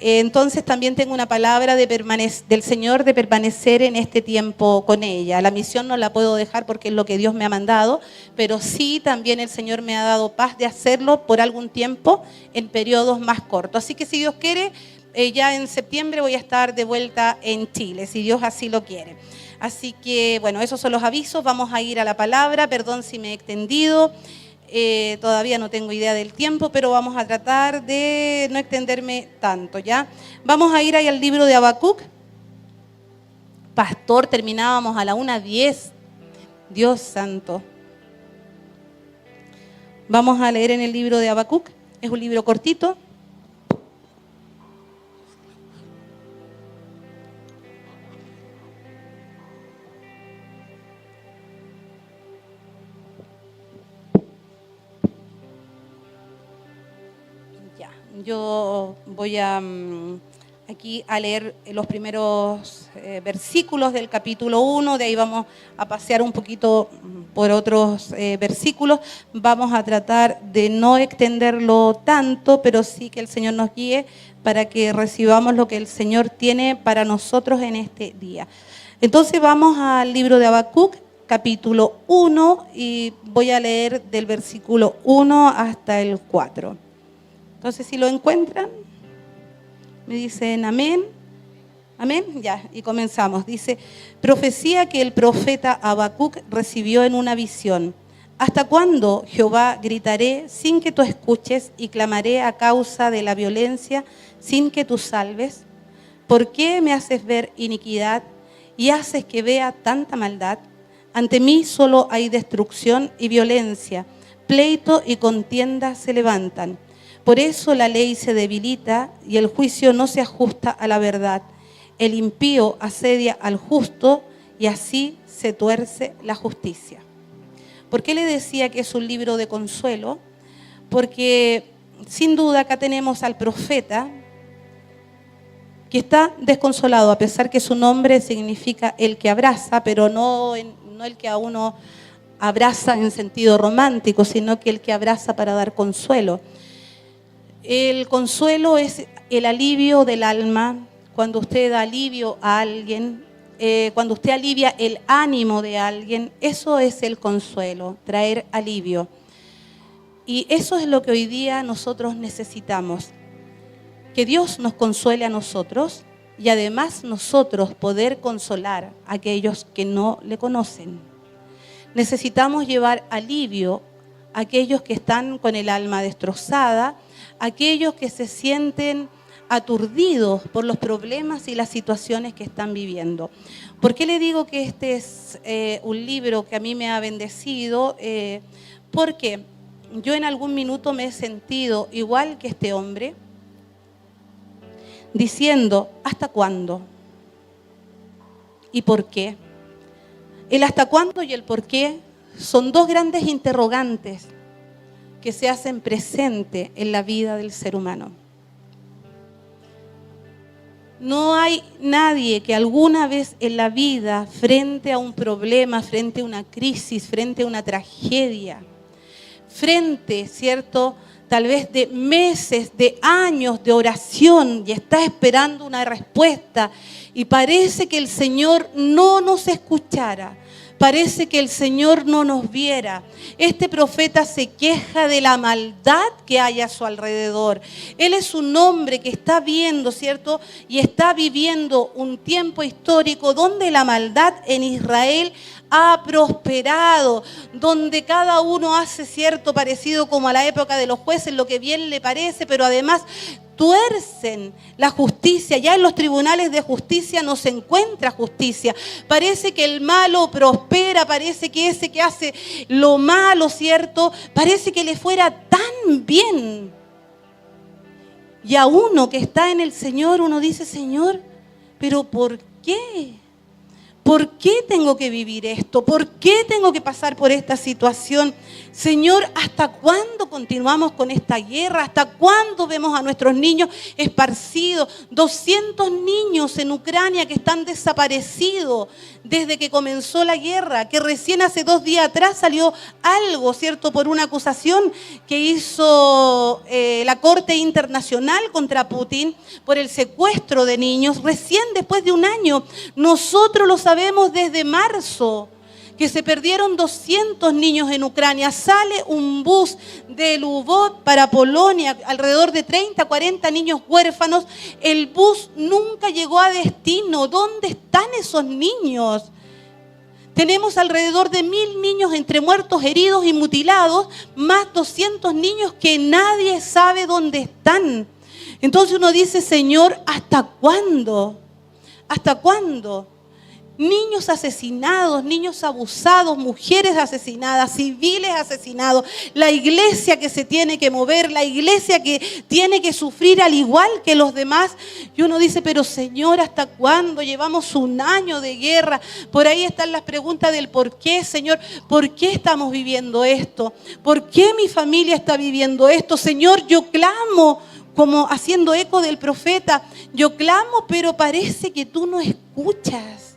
Entonces también tengo una palabra del Señor de permanecer en este tiempo con ella. La misión no la puedo dejar porque es lo que Dios me ha mandado, pero sí también el Señor me ha dado paz de hacerlo por algún tiempo en periodos más cortos. Así que si Dios quiere, ya en septiembre voy a estar de vuelta en Chile, si Dios así lo quiere. Así que, bueno, esos son los avisos. Vamos a ir a la palabra. Perdón si me he extendido. Todavía no tengo idea del tiempo, pero vamos a tratar de no extenderme tanto, ¿ya? Vamos a ir ahí al libro de Habacuc. Pastor, terminábamos a la 1:10. Dios santo. Vamos a leer en el libro de Habacuc. Es un libro cortito. Yo voy aquí a leer los primeros versículos del capítulo 1, de ahí vamos a pasear un poquito por otros versículos. Vamos a tratar de no extenderlo tanto, pero sí que el Señor nos guíe para que recibamos lo que el Señor tiene para nosotros en este día. Entonces vamos al libro de Habacuc, capítulo 1, y voy a leer del versículo 1 hasta el 4. Entonces, si lo encuentran, me dicen amén. Amén, ya, y comenzamos. Dice, profecía que el profeta Habacuc recibió en una visión. ¿Hasta cuándo, Jehová, gritaré sin que tú escuches y clamaré a causa de la violencia sin que tú salves? ¿Por qué me haces ver iniquidad y haces que vea tanta maldad? Ante mí solo hay destrucción y violencia, pleito y contienda se levantan. Por eso la ley se debilita y el juicio no se ajusta a la verdad. El impío asedia al justo y así se tuerce la justicia. ¿Por qué le decía que es un libro de consuelo? Porque sin duda acá tenemos al profeta que está desconsolado, a pesar que su nombre significa el que abraza, pero no el que a uno abraza en sentido romántico, sino que el que abraza para dar consuelo. El consuelo es el alivio del alma. Cuando usted da alivio a alguien, cuando usted alivia el ánimo de alguien, eso es el consuelo, traer alivio. Y eso es lo que hoy día nosotros necesitamos. Que Dios nos consuele a nosotros y además nosotros poder consolar a aquellos que no le conocen. Necesitamos llevar alivio a aquellos que están con el alma destrozada, a aquellos que se sienten aturdidos por los problemas y las situaciones que están viviendo. ¿Por qué le digo que este es un libro que a mí me ha bendecido? Porque yo en algún minuto me he sentido igual que este hombre, diciendo, ¿hasta cuándo? ¿Y por qué? El hasta cuándo y el por qué son dos grandes interrogantes que se hacen presente en la vida del ser humano. No hay nadie que alguna vez en la vida, frente a un problema, frente a una crisis, frente a una tragedia, frente, ¿cierto?, tal vez de meses, de años de oración y está esperando una respuesta y parece que el Señor no nos escuchara, parece que el Señor no nos viera. Este profeta se queja de la maldad que hay a su alrededor. Él es un hombre que está viendo, ¿cierto? Y está viviendo un tiempo histórico donde la maldad en Israel ha prosperado, donde cada uno hace cierto parecido como a la época de los jueces, lo que bien le parece, pero además tuercen la justicia. Ya en los tribunales de justicia no se encuentra justicia. Parece que el malo prospera, parece que ese que hace lo malo, ¿cierto?, parece que le fuera tan bien. Y a uno que está en el Señor, uno dice, Señor, ¿pero por qué? ¿Por qué tengo que vivir esto? ¿Por qué tengo que pasar por esta situación? Señor, ¿hasta cuándo continuamos con esta guerra? ¿Hasta cuándo vemos a nuestros niños esparcidos? 200 niños en Ucrania que están desaparecidos desde que comenzó la guerra, que recién hace 2 días atrás salió algo, ¿cierto?, por una acusación que hizo la Corte Internacional contra Putin por el secuestro de niños. Recién después de un año, nosotros lo sabemos desde marzo, que se perdieron 200 niños en Ucrania. Sale un bus de Lvov para Polonia, alrededor de 30, 40 niños huérfanos. El bus nunca llegó a destino. ¿Dónde están esos niños? Tenemos alrededor de 1000 niños entre muertos, heridos y mutilados, más 200 niños que nadie sabe dónde están. Entonces uno dice, Señor, ¿hasta cuándo? ¿Hasta cuándo? Niños asesinados, niños abusados, mujeres asesinadas, civiles asesinados, la iglesia que se tiene que mover, la iglesia que tiene que sufrir al igual que los demás. Y uno dice, pero Señor, ¿hasta cuándo? Llevamos un año de guerra. Por ahí están las preguntas del por qué, Señor. ¿Por qué estamos viviendo esto? ¿Por qué mi familia está viviendo esto? Señor, yo clamo, como haciendo eco del profeta, yo clamo, pero parece que tú no escuchas.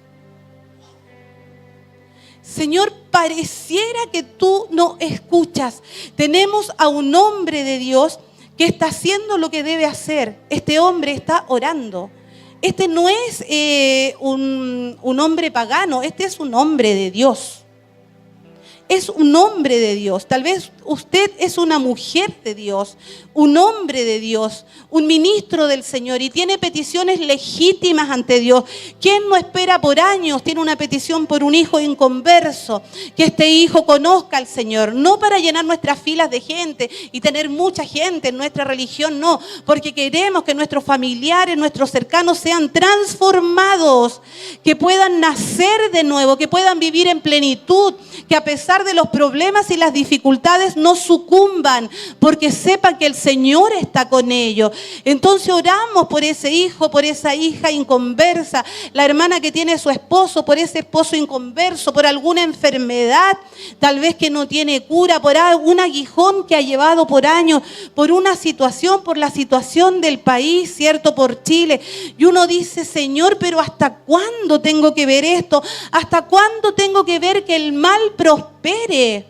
Señor, pareciera que tú no escuchas. Tenemos a un hombre de Dios que está haciendo lo que debe hacer. Este hombre está orando. Este no es un hombre pagano, este es un hombre de Dios. Es un hombre de Dios. Tal vez usted es una mujer de Dios, un hombre de Dios, un ministro del Señor y tiene peticiones legítimas ante Dios. ¿Quién no espera por años? Tiene una petición por un hijo inconverso, que este hijo conozca al Señor, no para llenar nuestras filas de gente y tener mucha gente en nuestra religión, no, porque queremos que nuestros familiares, nuestros cercanos sean transformados, que puedan nacer de nuevo, que puedan vivir en plenitud, que a pesar pesar de los problemas y las dificultades, no sucumban, porque sepan que el Señor está con ellos. Entonces oramos por ese hijo, por esa hija inconversa, la hermana que tiene su esposo, por ese esposo inconverso, por alguna enfermedad, tal vez que no tiene cura, por un aguijón que ha llevado por años, por una situación, por la situación del país, ¿cierto? Por Chile. Y uno dice, Señor, pero ¿hasta cuándo tengo que ver esto? ¿Hasta cuándo tengo que ver que el mal prospere?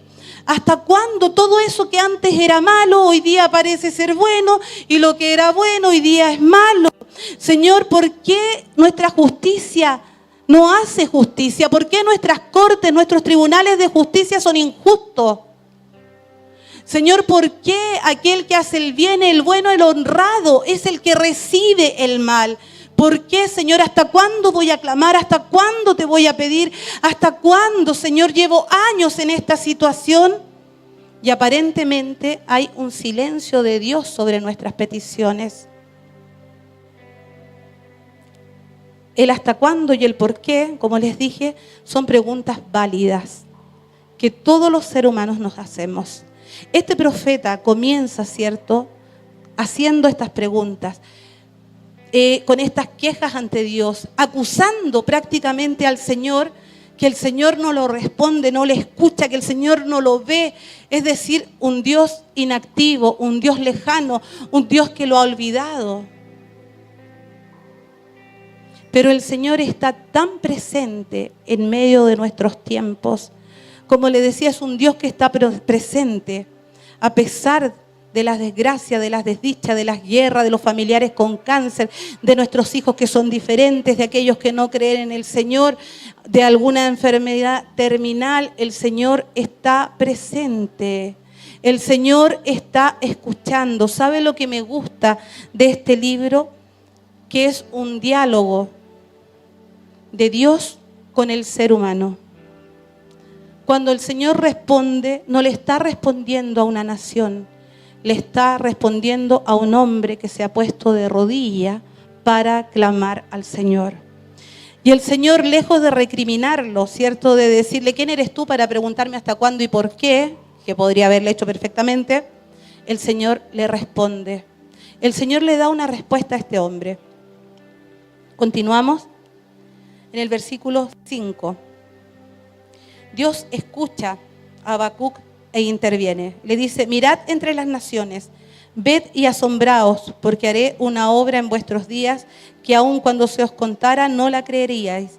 ¿Hasta cuándo todo eso que antes era malo, hoy día parece ser bueno? Y lo que era bueno, hoy día es malo. Señor, ¿por qué nuestra justicia no hace justicia? ¿Por qué nuestras cortes, nuestros tribunales de justicia son injustos? Señor, ¿por qué aquel que hace el bien, el bueno, el honrado es el que recibe el mal? ¿Por qué, Señor? ¿Hasta cuándo voy a clamar? ¿Hasta cuándo te voy a pedir? ¿Hasta cuándo, Señor? Llevo años en esta situación y aparentemente hay un silencio de Dios sobre nuestras peticiones. El hasta cuándo y el por qué, como les dije, son preguntas válidas que todos los seres humanos nos hacemos. Este profeta comienza, ¿cierto?, haciendo estas preguntas, con estas quejas ante Dios, acusando prácticamente al Señor, que el Señor no lo responde, no le escucha, que el Señor no lo ve. Es decir, un Dios inactivo, un Dios lejano, un Dios que lo ha olvidado. Pero el Señor está tan presente en medio de nuestros tiempos. Como le decía, es un Dios que está presente a pesar de las desgracias, de las desdichas, de las guerras, de los familiares con cáncer, de nuestros hijos que son diferentes, de aquellos que no creen en el Señor, de alguna enfermedad terminal. El Señor está presente. El Señor está escuchando. ¿Sabe lo que me gusta de este libro? Que es un diálogo de Dios con el ser humano. Cuando el Señor responde, no le está respondiendo a una nación, le está respondiendo a un hombre que se ha puesto de rodilla para clamar al Señor. Y el Señor, lejos de recriminarlo, ¿cierto?, de decirle, ¿quién eres tú para preguntarme hasta cuándo y por qué?, que podría haberle hecho perfectamente, el Señor le responde. El Señor le da una respuesta a este hombre. Continuamos en el versículo 5. Dios escucha a Habacuc e interviene. Le dice, mirad entre las naciones, ved y asombraos, porque haré una obra en vuestros días que aun cuando se os contara no la creeríais.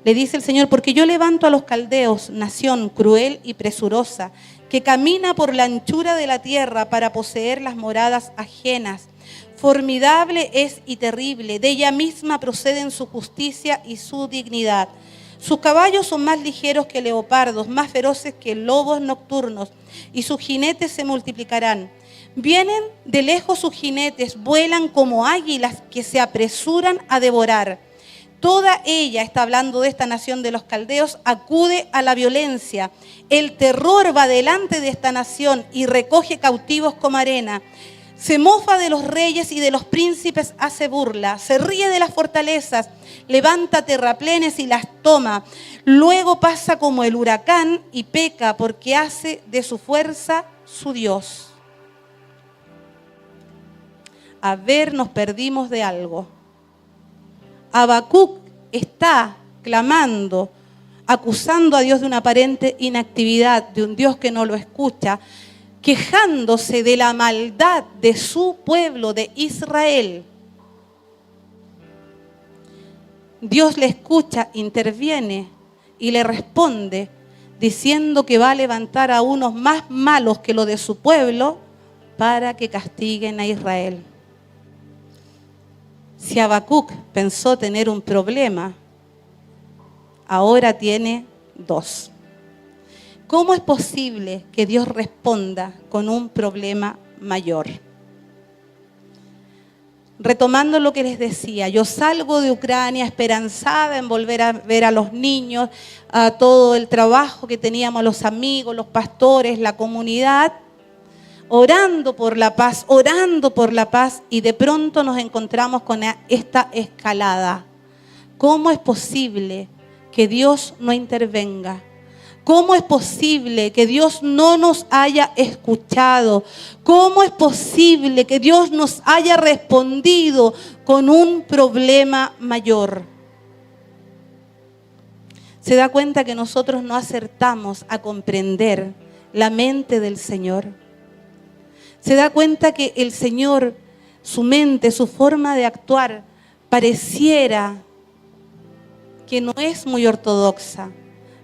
Le dice el Señor, porque yo levanto a los caldeos, nación cruel y presurosa, que camina por la anchura de la tierra para poseer las moradas ajenas. Formidable es y terrible, de ella misma proceden su justicia y su dignidad. Sus caballos son más ligeros que leopardos, más feroces que lobos nocturnos, y sus jinetes se multiplicarán. Vienen de lejos sus jinetes, vuelan como águilas que se apresuran a devorar. Toda ella, está hablando de esta nación de los caldeos, acude a la violencia. El terror va delante de esta nación y recoge cautivos como arena. Se mofa de los reyes y de los príncipes hace burla, se ríe de las fortalezas, levanta terraplenes y las toma. Luego pasa como el huracán y peca porque hace de su fuerza su Dios. A ver, nos perdimos de algo. Habacuc está clamando, acusando a Dios de una aparente inactividad, de un Dios que no lo escucha, quejándose de la maldad de su pueblo, de Israel. Dios le escucha, interviene y le responde diciendo que va a levantar a unos más malos que los de su pueblo para que castiguen a Israel. Si Habacuc pensó tener un problema, ahora tiene dos. ¿Cómo es posible que Dios responda con un problema mayor? Retomando lo que les decía, yo salgo de Ucrania esperanzada en volver a ver a los niños, a todo el trabajo que teníamos, los amigos, los pastores, la comunidad, orando por la paz, y de pronto nos encontramos con esta escalada. ¿Cómo es posible que Dios no intervenga? ¿Cómo es posible que Dios no nos haya escuchado? ¿Cómo es posible que Dios nos haya respondido con un problema mayor? Se da cuenta que nosotros no acertamos a comprender la mente del Señor. Se da cuenta que el Señor, su mente, su forma de actuar, pareciera que no es muy ortodoxa.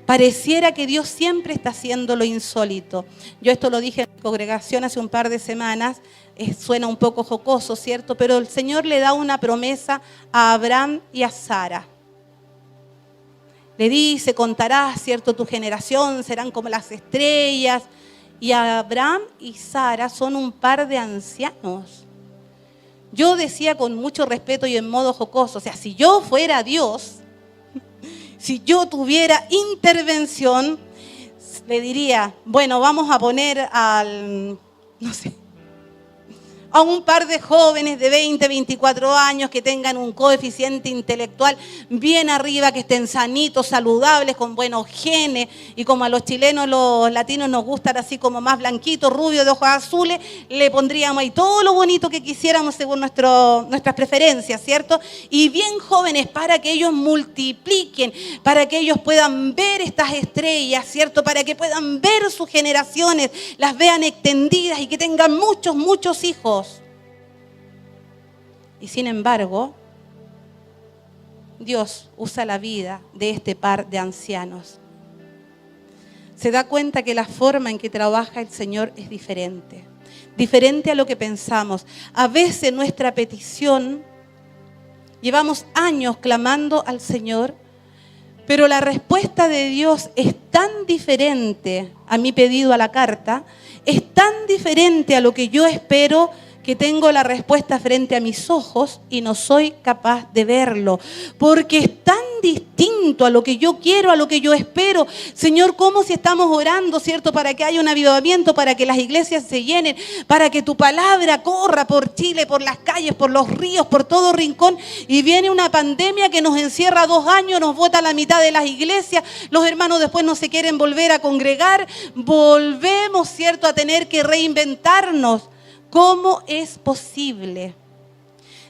Pareciera que Dios siempre está haciendo lo insólito. Yo esto lo dije en mi congregación hace un par de semanas. Suena un poco jocoso, ¿cierto? Pero el Señor le da una promesa a Abraham y a Sara. Le dice, contarás, ¿cierto? Tu generación serán como las estrellas. Y Abraham y Sara son un par de ancianos. Yo decía con mucho respeto y en modo jocoso, o sea, si yo fuera Dios, si yo tuviera intervención, le diría, bueno, vamos a poner a un par de jóvenes de 20, 24 años que tengan un coeficiente intelectual bien arriba, que estén sanitos, saludables, con buenos genes, y como a los chilenos, los latinos nos gustan así como más blanquitos, rubios, de ojos azules, le pondríamos ahí todo lo bonito que quisiéramos según nuestras preferencias, ¿cierto? Y bien jóvenes para que ellos multipliquen, para que ellos puedan ver estas estrellas, ¿cierto? Para que puedan ver sus generaciones, las vean extendidas y que tengan muchos, muchos hijos. Y sin embargo, Dios usa la vida de este par de ancianos. Se da cuenta que la forma en que trabaja el Señor es diferente. Diferente a lo que pensamos. A veces nuestra petición, llevamos años clamando al Señor, pero la respuesta de Dios es tan diferente a mi pedido a la carta, es tan diferente a lo que yo espero, que tengo la respuesta frente a mis ojos y no soy capaz de verlo, porque es tan distinto a lo que yo quiero, a lo que yo espero. Señor, ¿cómo si estamos orando, cierto, para que haya un avivamiento, para que las iglesias se llenen, para que tu palabra corra por Chile, por las calles, por los ríos, por todo rincón, y viene una pandemia que nos encierra 2 años, nos bota la mitad de las iglesias, los hermanos después no se quieren volver a congregar, volvemos, cierto, a tener que reinventarnos? ¿Cómo es posible?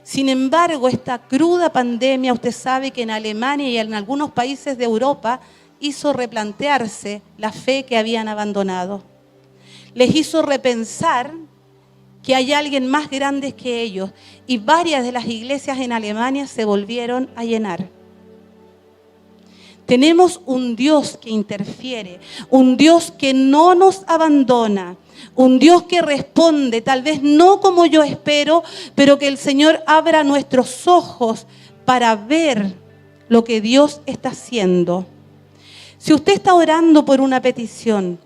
Sin embargo, esta cruda pandemia, usted sabe que en Alemania y en algunos países de Europa hizo replantearse la fe que habían abandonado. Les hizo repensar que hay alguien más grande que ellos, y varias de las iglesias en Alemania se volvieron a llenar. Tenemos un Dios que interfiere, un Dios que no nos abandona, un Dios que responde, tal vez no como yo espero, pero que el Señor abra nuestros ojos para ver lo que Dios está haciendo. Si usted está orando por una petición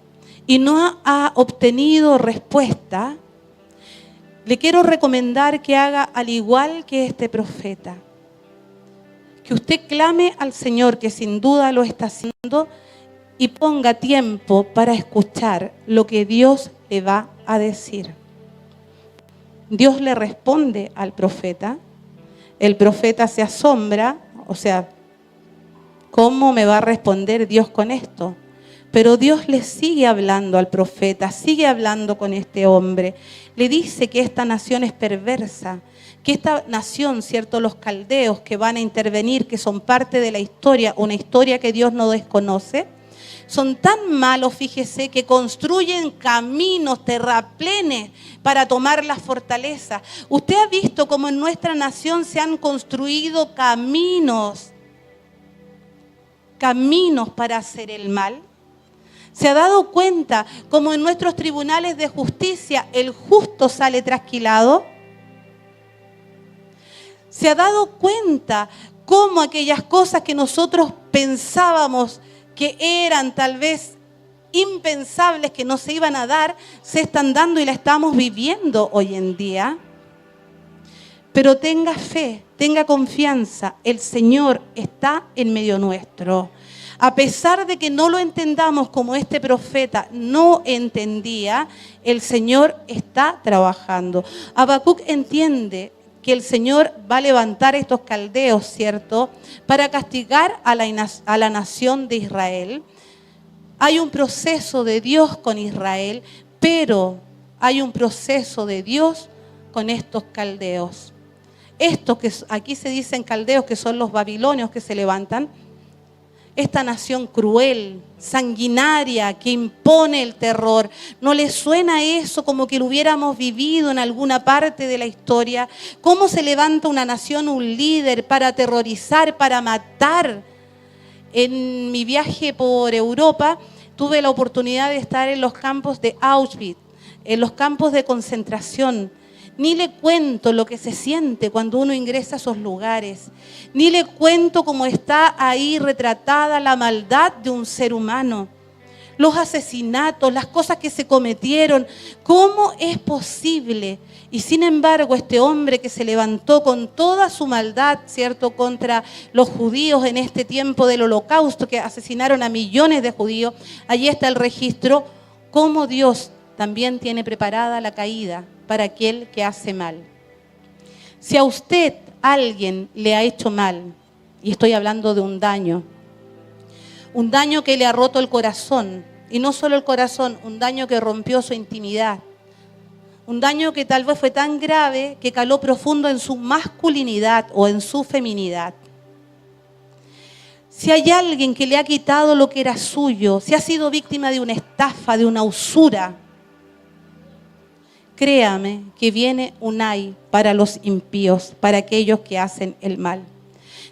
y no ha obtenido respuesta, le quiero recomendar que haga al igual que este profeta. Que usted clame al Señor, que sin duda lo está haciendo, y ponga tiempo para escuchar lo que Dios le va a decir. Dios le responde al profeta. El profeta se asombra, o sea, ¿cómo me va a responder Dios con esto? Pero Dios le sigue hablando al profeta, sigue hablando con este hombre. Le dice que esta nación es perversa, que esta nación, ¿cierto? Los caldeos que van a intervenir, que son parte de la historia, una historia que Dios no desconoce, son tan malos, fíjese, que construyen caminos, terraplenes para tomar las fortalezas. Usted ha visto cómo en nuestra nación se han construido caminos para hacer el mal. ¿Se ha dado cuenta cómo en nuestros tribunales de justicia el justo sale trasquilado? ¿Se ha dado cuenta cómo aquellas cosas que nosotros pensábamos que eran tal vez impensables, que no se iban a dar, se están dando y la estamos viviendo hoy en día? Pero tenga fe, tenga confianza, el Señor está en medio nuestro. A pesar de que no lo entendamos como este profeta no entendía, el Señor está trabajando. Habacuc entiende que el Señor va a levantar estos caldeos, ¿cierto?, para castigar a la nación de Israel. Hay un proceso de Dios con Israel, pero hay un proceso de Dios con estos caldeos. Estos que aquí se dicen caldeos, que son los babilonios que se levantan. Esta nación cruel, sanguinaria, que impone el terror. ¿No les suena eso como que lo hubiéramos vivido en alguna parte de la historia? ¿Cómo se levanta una nación, un líder para aterrorizar, para matar? En mi viaje por Europa tuve la oportunidad de estar en los campos de Auschwitz, en los campos de concentración. Ni le cuento lo que se siente cuando uno ingresa a esos lugares. Ni le cuento cómo está ahí retratada la maldad de un ser humano. Los asesinatos, las cosas que se cometieron. ¿Cómo es posible? Y sin embargo, este hombre que se levantó con toda su maldad, ¿cierto?, contra los judíos en este tiempo del Holocausto, que asesinaron a millones de judíos, allí está el registro, cómo Dios también tiene preparada la caída para aquel que hace mal. Si a usted alguien le ha hecho mal, y estoy hablando de un daño que le ha roto el corazón, y no solo el corazón, un daño que rompió su intimidad, un daño que tal vez fue tan grave que caló profundo en su masculinidad o en su feminidad. Si hay alguien que le ha quitado lo que era suyo, si ha sido víctima de una estafa, de una usura, créame que viene un ay para los impíos, para aquellos que hacen el mal.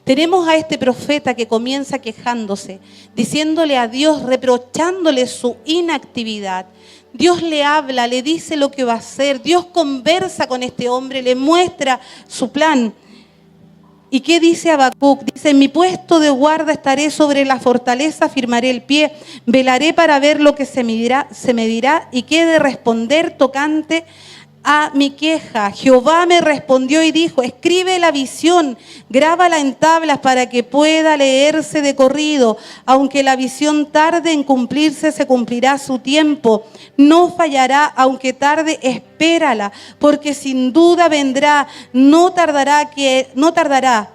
Tenemos a este profeta que comienza quejándose, diciéndole a Dios, reprochándole su inactividad. Dios le habla, le dice lo que va a hacer. Dios conversa con este hombre, le muestra su plan. ¿Y qué dice Habacuc? Dice, en mi puesto de guarda estaré sobre la fortaleza, firmaré el pie, velaré para ver lo que se me dirá y qué he de responder tocante a mi queja. Jehová me respondió y dijo, escribe la visión, grábala en tablas para que pueda leerse de corrido. Aunque la visión tarde en cumplirse, se cumplirá su tiempo. No fallará, aunque tarde, espérala, porque sin duda vendrá, no tardará.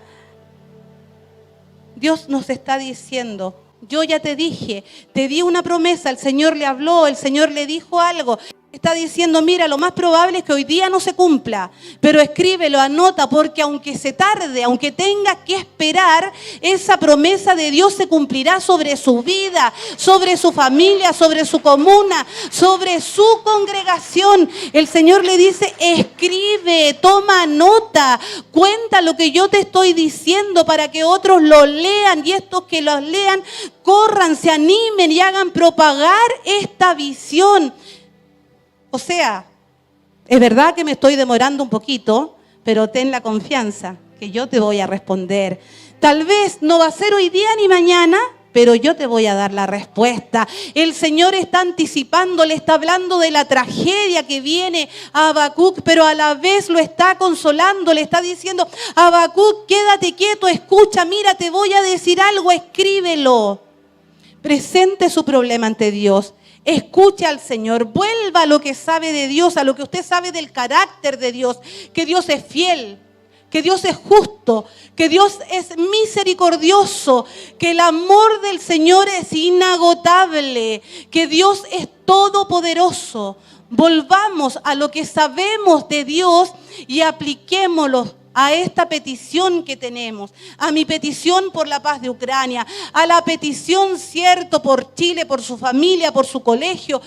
Dios nos está diciendo, yo ya te dije, te di una promesa, el Señor le habló, el Señor le dijo algo. Está diciendo, mira, lo más probable es que hoy día no se cumpla, pero escríbelo, anota, porque aunque se tarde, aunque tenga que esperar, esa promesa de Dios se cumplirá sobre su vida, sobre su familia, sobre su comuna, sobre su congregación. El Señor le dice, escribe, toma nota, cuenta lo que yo te estoy diciendo para que otros lo lean y estos que los lean corran, se animen y hagan propagar esta visión. O sea, es verdad que me estoy demorando un poquito, pero ten la confianza que yo te voy a responder. Tal vez no va a ser hoy día ni mañana, pero yo te voy a dar la respuesta. El Señor está anticipando, le está hablando de la tragedia que viene a Habacuc, pero a la vez lo está consolando, le está diciendo, Habacuc, quédate quieto, escucha, mira, te voy a decir algo, escríbelo. Presente su problema ante Dios. Escuche al Señor, vuelva a lo que sabe de Dios, a lo que usted sabe del carácter de Dios, que Dios es fiel, que Dios es justo, que Dios es misericordioso, que el amor del Señor es inagotable, que Dios es todopoderoso. Volvamos a lo que sabemos de Dios y apliquémoslo a esta petición que tenemos, a mi petición por la paz de Ucrania, a la petición, cierto, por Chile, por su familia, por su colegio.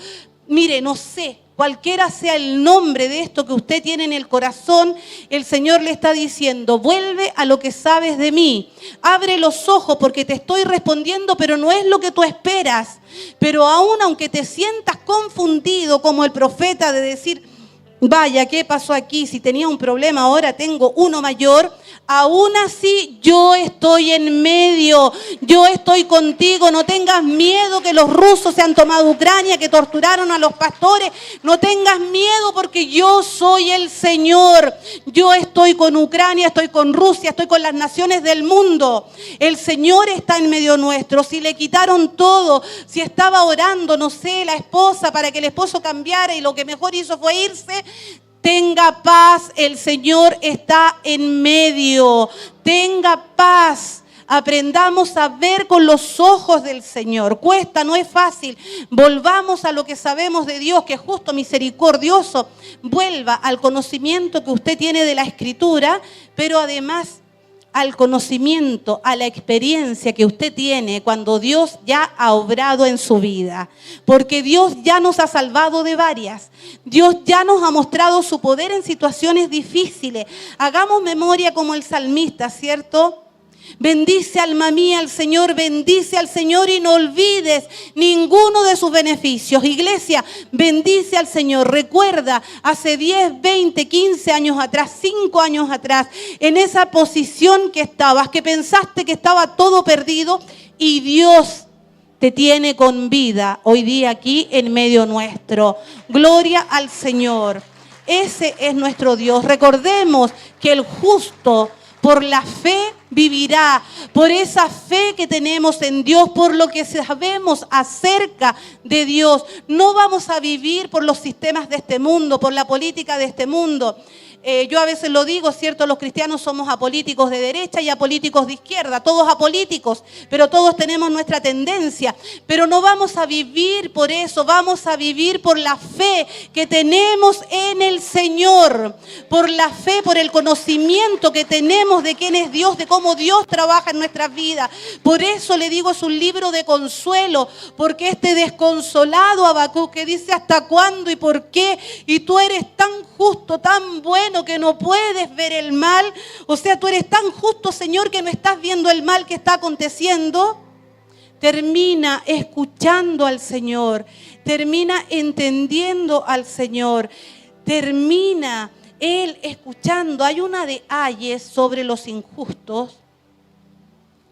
Mire, no sé, cualquiera sea el nombre de esto que usted tiene en el corazón, el Señor le está diciendo, vuelve a lo que sabes de mí. Abre los ojos porque te estoy respondiendo, pero no es lo que tú esperas. Pero aún aunque te sientas confundido como el profeta de decir, vaya, ¿qué pasó aquí? Si tenía un problema, ahora tengo uno mayor. Aún así, yo estoy en medio. Yo estoy contigo. No tengas miedo que los rusos se han tomado Ucrania, que torturaron a los pastores. No tengas miedo porque yo soy el Señor. Yo estoy con Ucrania, estoy con Rusia, estoy con las naciones del mundo. El Señor está en medio nuestro. Si le quitaron todo, si estaba orando, no sé, la esposa para que el esposo cambiara y lo que mejor hizo fue irse, tenga paz, el Señor está en medio. Tenga paz. Aprendamos a ver con los ojos del Señor. Cuesta, no es fácil. Volvamos a lo que sabemos de Dios, que es justo, misericordioso. Vuelva al conocimiento que usted tiene de la Escritura, pero además al conocimiento, a la experiencia que usted tiene cuando Dios ya ha obrado en su vida. Porque Dios ya nos ha salvado de varias. Dios ya nos ha mostrado su poder en situaciones difíciles. Hagamos memoria como el salmista, ¿cierto? Bendice, alma mía, al Señor, bendice al Señor y no olvides ninguno de sus beneficios. Iglesia, bendice al Señor. Recuerda, hace 10, 20, 15 años atrás, 5 años atrás, en esa posición que estabas, que pensaste que estaba todo perdido y Dios te tiene con vida hoy día aquí en medio nuestro. Gloria al Señor. Ese es nuestro Dios. Recordemos que el justo por la fe vivirá, por esa fe que tenemos en Dios, por lo que sabemos acerca de Dios. No vamos a vivir por los sistemas de este mundo, por la política de este mundo. Yo a veces lo digo, ¿cierto? Los cristianos somos apolíticos de derecha y apolíticos de izquierda, todos apolíticos, pero todos tenemos nuestra tendencia. Pero no vamos a vivir por eso, vamos a vivir por la fe que tenemos en el Señor, por la fe, por el conocimiento que tenemos de quién es Dios, de cómo Dios trabaja en nuestras vidas. Por eso le digo, es un libro de consuelo, porque este desconsolado Habacuc que dice hasta cuándo y por qué, y tú eres tan justo, tan bueno, que no puedes ver el mal. O sea, tú eres tan justo, Señor, que no estás viendo el mal que está aconteciendo. Termina escuchando al Señor, termina entendiendo al Señor, termina él escuchando. Hay una de ayes sobre los injustos.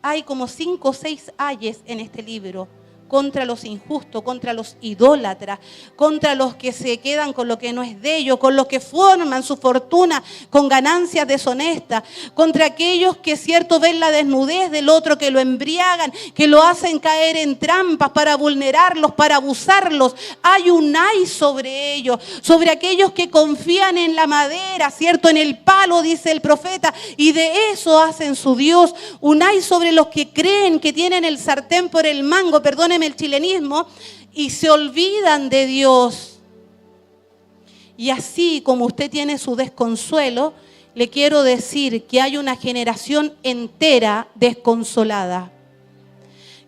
Hay como 5 o 6 ayes en este libro. Contra los injustos, contra los idólatras, contra los que se quedan con lo que no es de ellos, con los que forman su fortuna con ganancias deshonestas, contra aquellos que cierto ven la desnudez del otro, que lo embriagan, que lo hacen caer en trampas para vulnerarlos, para abusarlos. Hay un ay sobre ellos, sobre aquellos que confían en la madera, cierto, en el palo, dice el profeta, y de eso hacen su Dios. Un ay sobre los que creen que tienen el sartén por el mango, perdónenme el chilenismo, y se olvidan de Dios. Y así como usted tiene su desconsuelo, le quiero decir que hay una generación entera desconsolada,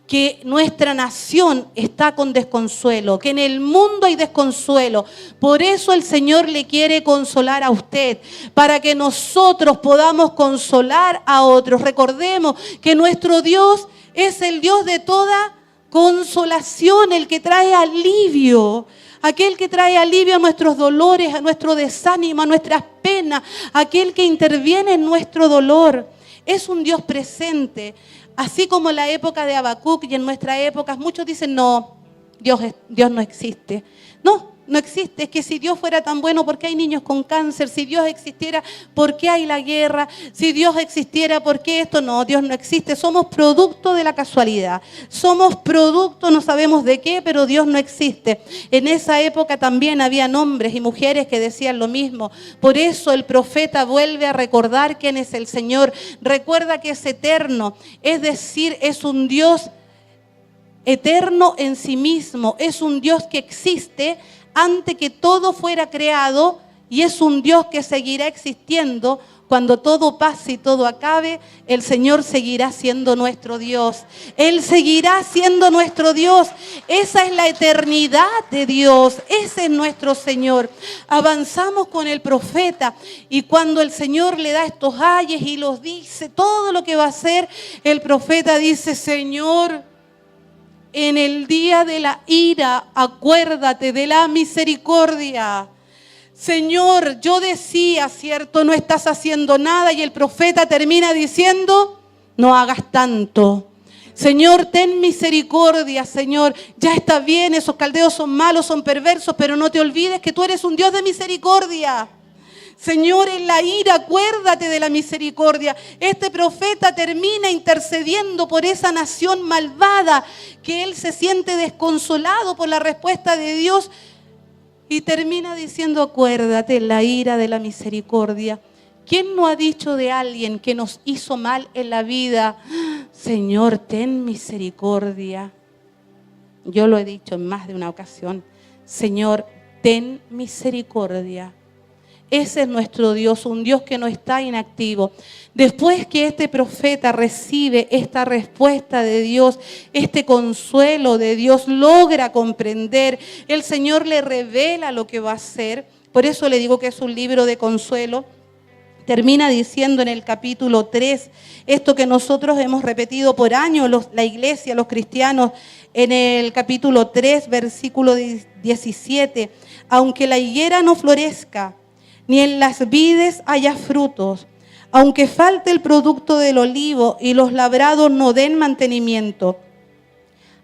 que nuestra nación está con desconsuelo, que en el mundo hay desconsuelo. Por eso el Señor le quiere consolar a usted, para que nosotros podamos consolar a otros. Recordemos que nuestro Dios es el Dios de toda consolación, el que trae alivio, aquel que trae alivio a nuestros dolores, a nuestro desánimo, a nuestras penas, aquel que interviene en nuestro dolor. Es un Dios presente, así como en la época de Habacuc y en nuestra época. Muchos dicen, no, Dios no existe. No existe. Es que si Dios fuera tan bueno, ¿por qué hay niños con cáncer? Si Dios existiera, ¿por qué hay la guerra? Si Dios existiera, ¿por qué esto? No, Dios no existe. Somos producto de la casualidad. Somos producto, no sabemos de qué, pero Dios no existe. En esa época también habían hombres y mujeres que decían lo mismo. Por eso el profeta vuelve a recordar quién es el Señor. Recuerda que es eterno, es decir, es un Dios eterno en sí mismo. Es un Dios que existe antes que todo fuera creado, y es un Dios que seguirá existiendo cuando todo pase y todo acabe. El Señor seguirá siendo nuestro Dios. Él seguirá siendo nuestro Dios. Esa es la eternidad de Dios. Ese es nuestro Señor. Avanzamos con el profeta, y cuando el Señor le da estos ayes y los dice, todo lo que va a hacer, el profeta dice, Señor, en el día de la ira, acuérdate de la misericordia. Señor, yo decía, cierto, no estás haciendo nada, y el profeta termina diciendo, no hagas tanto. Señor, ten misericordia, Señor. Ya está bien, esos caldeos son malos, son perversos, pero no te olvides que tú eres un Dios de misericordia. Señor, en la ira, acuérdate de la misericordia. Este profeta termina intercediendo por esa nación malvada, que él se siente desconsolado por la respuesta de Dios, y termina diciendo, acuérdate en la ira de la misericordia. ¿Quién no ha dicho de alguien que nos hizo mal en la vida? Señor, ten misericordia. Yo lo he dicho en más de una ocasión. Señor, ten misericordia. Ese es nuestro Dios, un Dios que no está inactivo. Después que este profeta recibe esta respuesta de Dios, este consuelo de Dios, logra comprender, el Señor le revela lo que va a hacer. Por eso le digo que es un libro de consuelo. Termina diciendo en el capítulo 3, esto que nosotros hemos repetido por años, la iglesia, los cristianos, en el capítulo 3, versículo 17, aunque la higuera no florezca, ni en las vides haya frutos, aunque falte el producto del olivo y los labrados no den mantenimiento,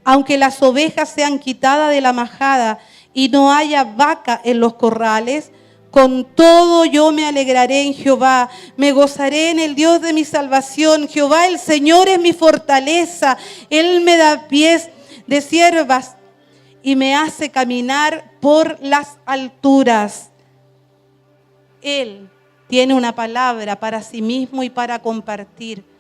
aunque las ovejas sean quitadas de la majada y no haya vaca en los corrales, con todo yo me alegraré en Jehová, me gozaré en el Dios de mi salvación. Jehová el Señor es mi fortaleza, Él me da pies de ciervas y me hace caminar por las alturas. Él tiene una palabra para sí mismo y para compartir.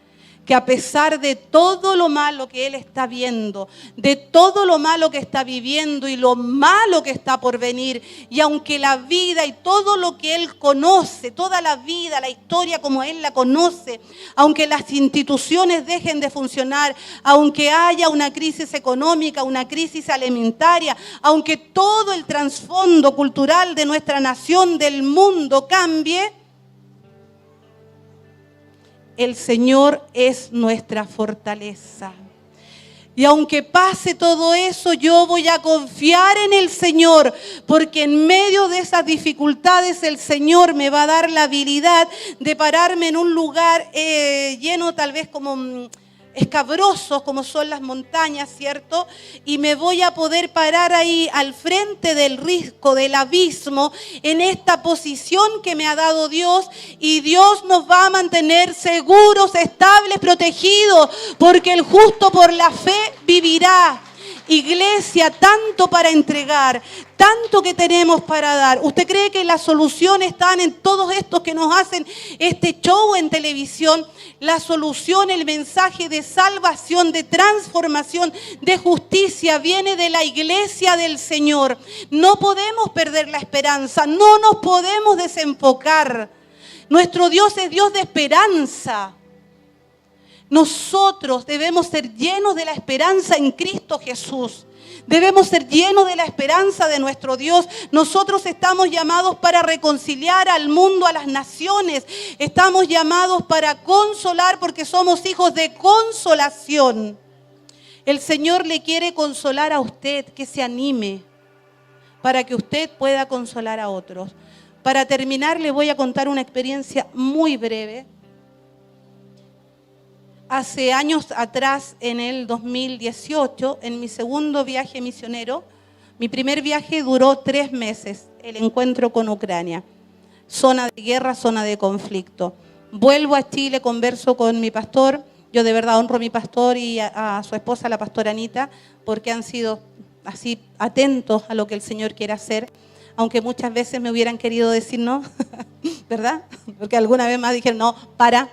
Que a pesar de todo lo malo que él está viendo, de todo lo malo que está viviendo y lo malo que está por venir, y aunque la vida y todo lo que él conoce, toda la vida, la historia como él la conoce, aunque las instituciones dejen de funcionar, aunque haya una crisis económica, una crisis alimentaria, aunque todo el trasfondo cultural de nuestra nación, del mundo cambie, el Señor es nuestra fortaleza. Y aunque pase todo eso, yo voy a confiar en el Señor, porque en medio de esas dificultades el Señor me va a dar la habilidad de pararme en un lugar lleno tal vez como escabrosos, como son las montañas, ¿cierto? Y me voy a poder parar ahí al frente del risco, del abismo, en esta posición que me ha dado Dios, y Dios nos va a mantener seguros, estables, protegidos, porque el justo por la fe vivirá. Iglesia, tanto para entregar, tanto que tenemos para dar. ¿Usted cree que la solución está en todos estos que nos hacen este show en televisión? La solución, el mensaje de salvación, de transformación, de justicia viene de la iglesia del Señor. No podemos perder la esperanza, no nos podemos desenfocar. Nuestro Dios es Dios de esperanza. Nosotros debemos ser llenos de la esperanza en Cristo Jesús. Debemos ser llenos de la esperanza de nuestro Dios. Nosotros estamos llamados para reconciliar al mundo, a las naciones. Estamos llamados para consolar porque somos hijos de consolación. El Señor le quiere consolar a usted, que se anime para que usted pueda consolar a otros. Para terminar, le voy a contar una experiencia muy breve. Hace años atrás, en el 2018, en mi segundo viaje misionero, mi primer viaje duró 3 meses, el encuentro con Ucrania. Zona de guerra, zona de conflicto. Vuelvo a Chile, converso con mi pastor. Yo de verdad honro a mi pastor y a su esposa, la pastora Anita, porque han sido así atentos a lo que el Señor quiere hacer. Aunque muchas veces me hubieran querido decir no, ¿verdad? Porque alguna vez más dijeron no, para.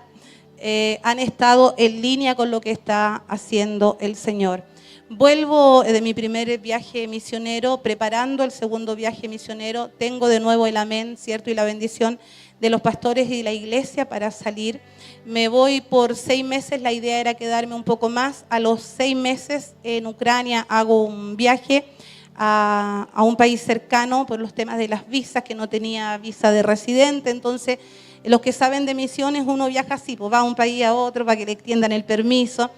Han estado en línea con lo que está haciendo el Señor. Vuelvo de mi primer viaje misionero, preparando el segundo viaje misionero. Tengo de nuevo el amén, ¿cierto? Y la bendición de los pastores y de la iglesia para salir. Me voy por 6 meses, la idea era quedarme un poco más. A los 6 meses en Ucrania hago un viaje a un país cercano por los temas de las visas, que no tenía visa de residente, entonces... Los que saben de misiones, uno viaja así, pues va a un país a otro para que le extiendan el permiso.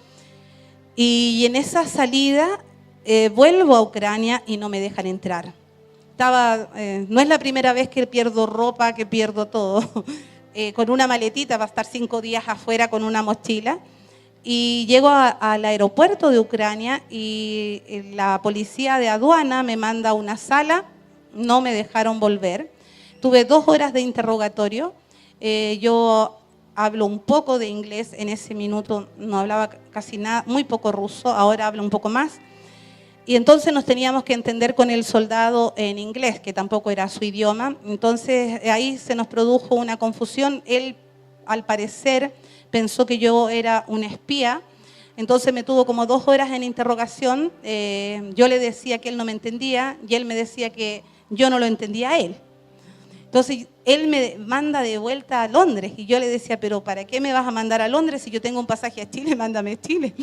Y en esa salida vuelvo a Ucrania y no me dejan entrar. No es la primera vez que pierdo ropa, que pierdo todo. Con una maletita, va a estar 5 días afuera con una mochila. Y llego al aeropuerto de Ucrania y la policía de aduana me manda a una sala, no me dejaron volver. Tuve 2 horas de interrogatorio. Yo hablo un poco de inglés, en ese minuto no hablaba casi nada, muy poco ruso, ahora hablo un poco más. Y entonces nos teníamos que entender con el soldado en inglés, que tampoco era su idioma. Entonces ahí se nos produjo una confusión. Él, al parecer, pensó que yo era una espía. Entonces me tuvo como 2 horas en interrogación. Yo le decía que él no me entendía y él me decía que yo no lo entendía a él. Entonces él me manda de vuelta a Londres y yo le decía, pero ¿para qué me vas a mandar a Londres si yo tengo un pasaje a Chile? Mándame a Chile.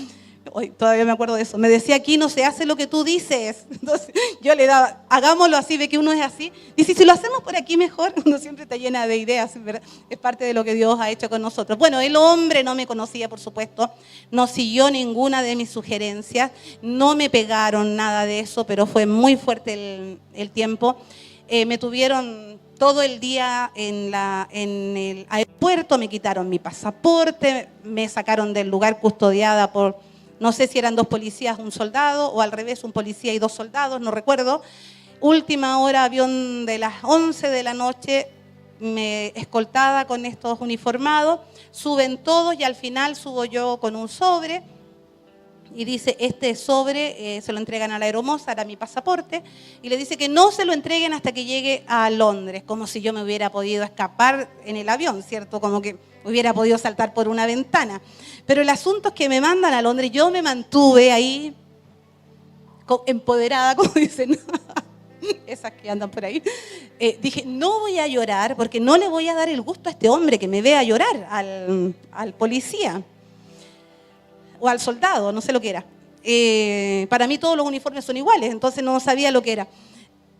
Hoy todavía me acuerdo de eso. Me decía, aquí no se hace lo que tú dices. Entonces yo le daba, hagámoslo así, ve que uno es así. Dice, si lo hacemos por aquí mejor, uno siempre está llena de ideas, ¿verdad? Es parte de lo que Dios ha hecho con nosotros. Bueno, el hombre no me conocía, por supuesto, no siguió ninguna de mis sugerencias, no me pegaron nada de eso, pero fue muy fuerte el tiempo. Me tuvieron todo el día en el aeropuerto, me quitaron mi pasaporte, me sacaron del lugar custodiada por, no sé si eran 2 policías, un soldado, o al revés, un policía y 2 soldados, no recuerdo. Última hora, avión de las 11 de la noche, escoltada con estos uniformados, suben todos y al final subo yo con un sobre. Y dice, este sobre se lo entregan a la aeromoza, era mi pasaporte, y le dice que no se lo entreguen hasta que llegue a Londres, como si yo me hubiera podido escapar en el avión, ¿cierto? Como que hubiera podido saltar por una ventana. Pero el asunto es que me mandan a Londres, yo me mantuve ahí empoderada, como dicen, esas que andan por ahí. Dije, no voy a llorar porque no le voy a dar el gusto a este hombre que me vea llorar, al policía. O al soldado, no sé lo que era. Para mí todos los uniformes son iguales, entonces no sabía lo que era.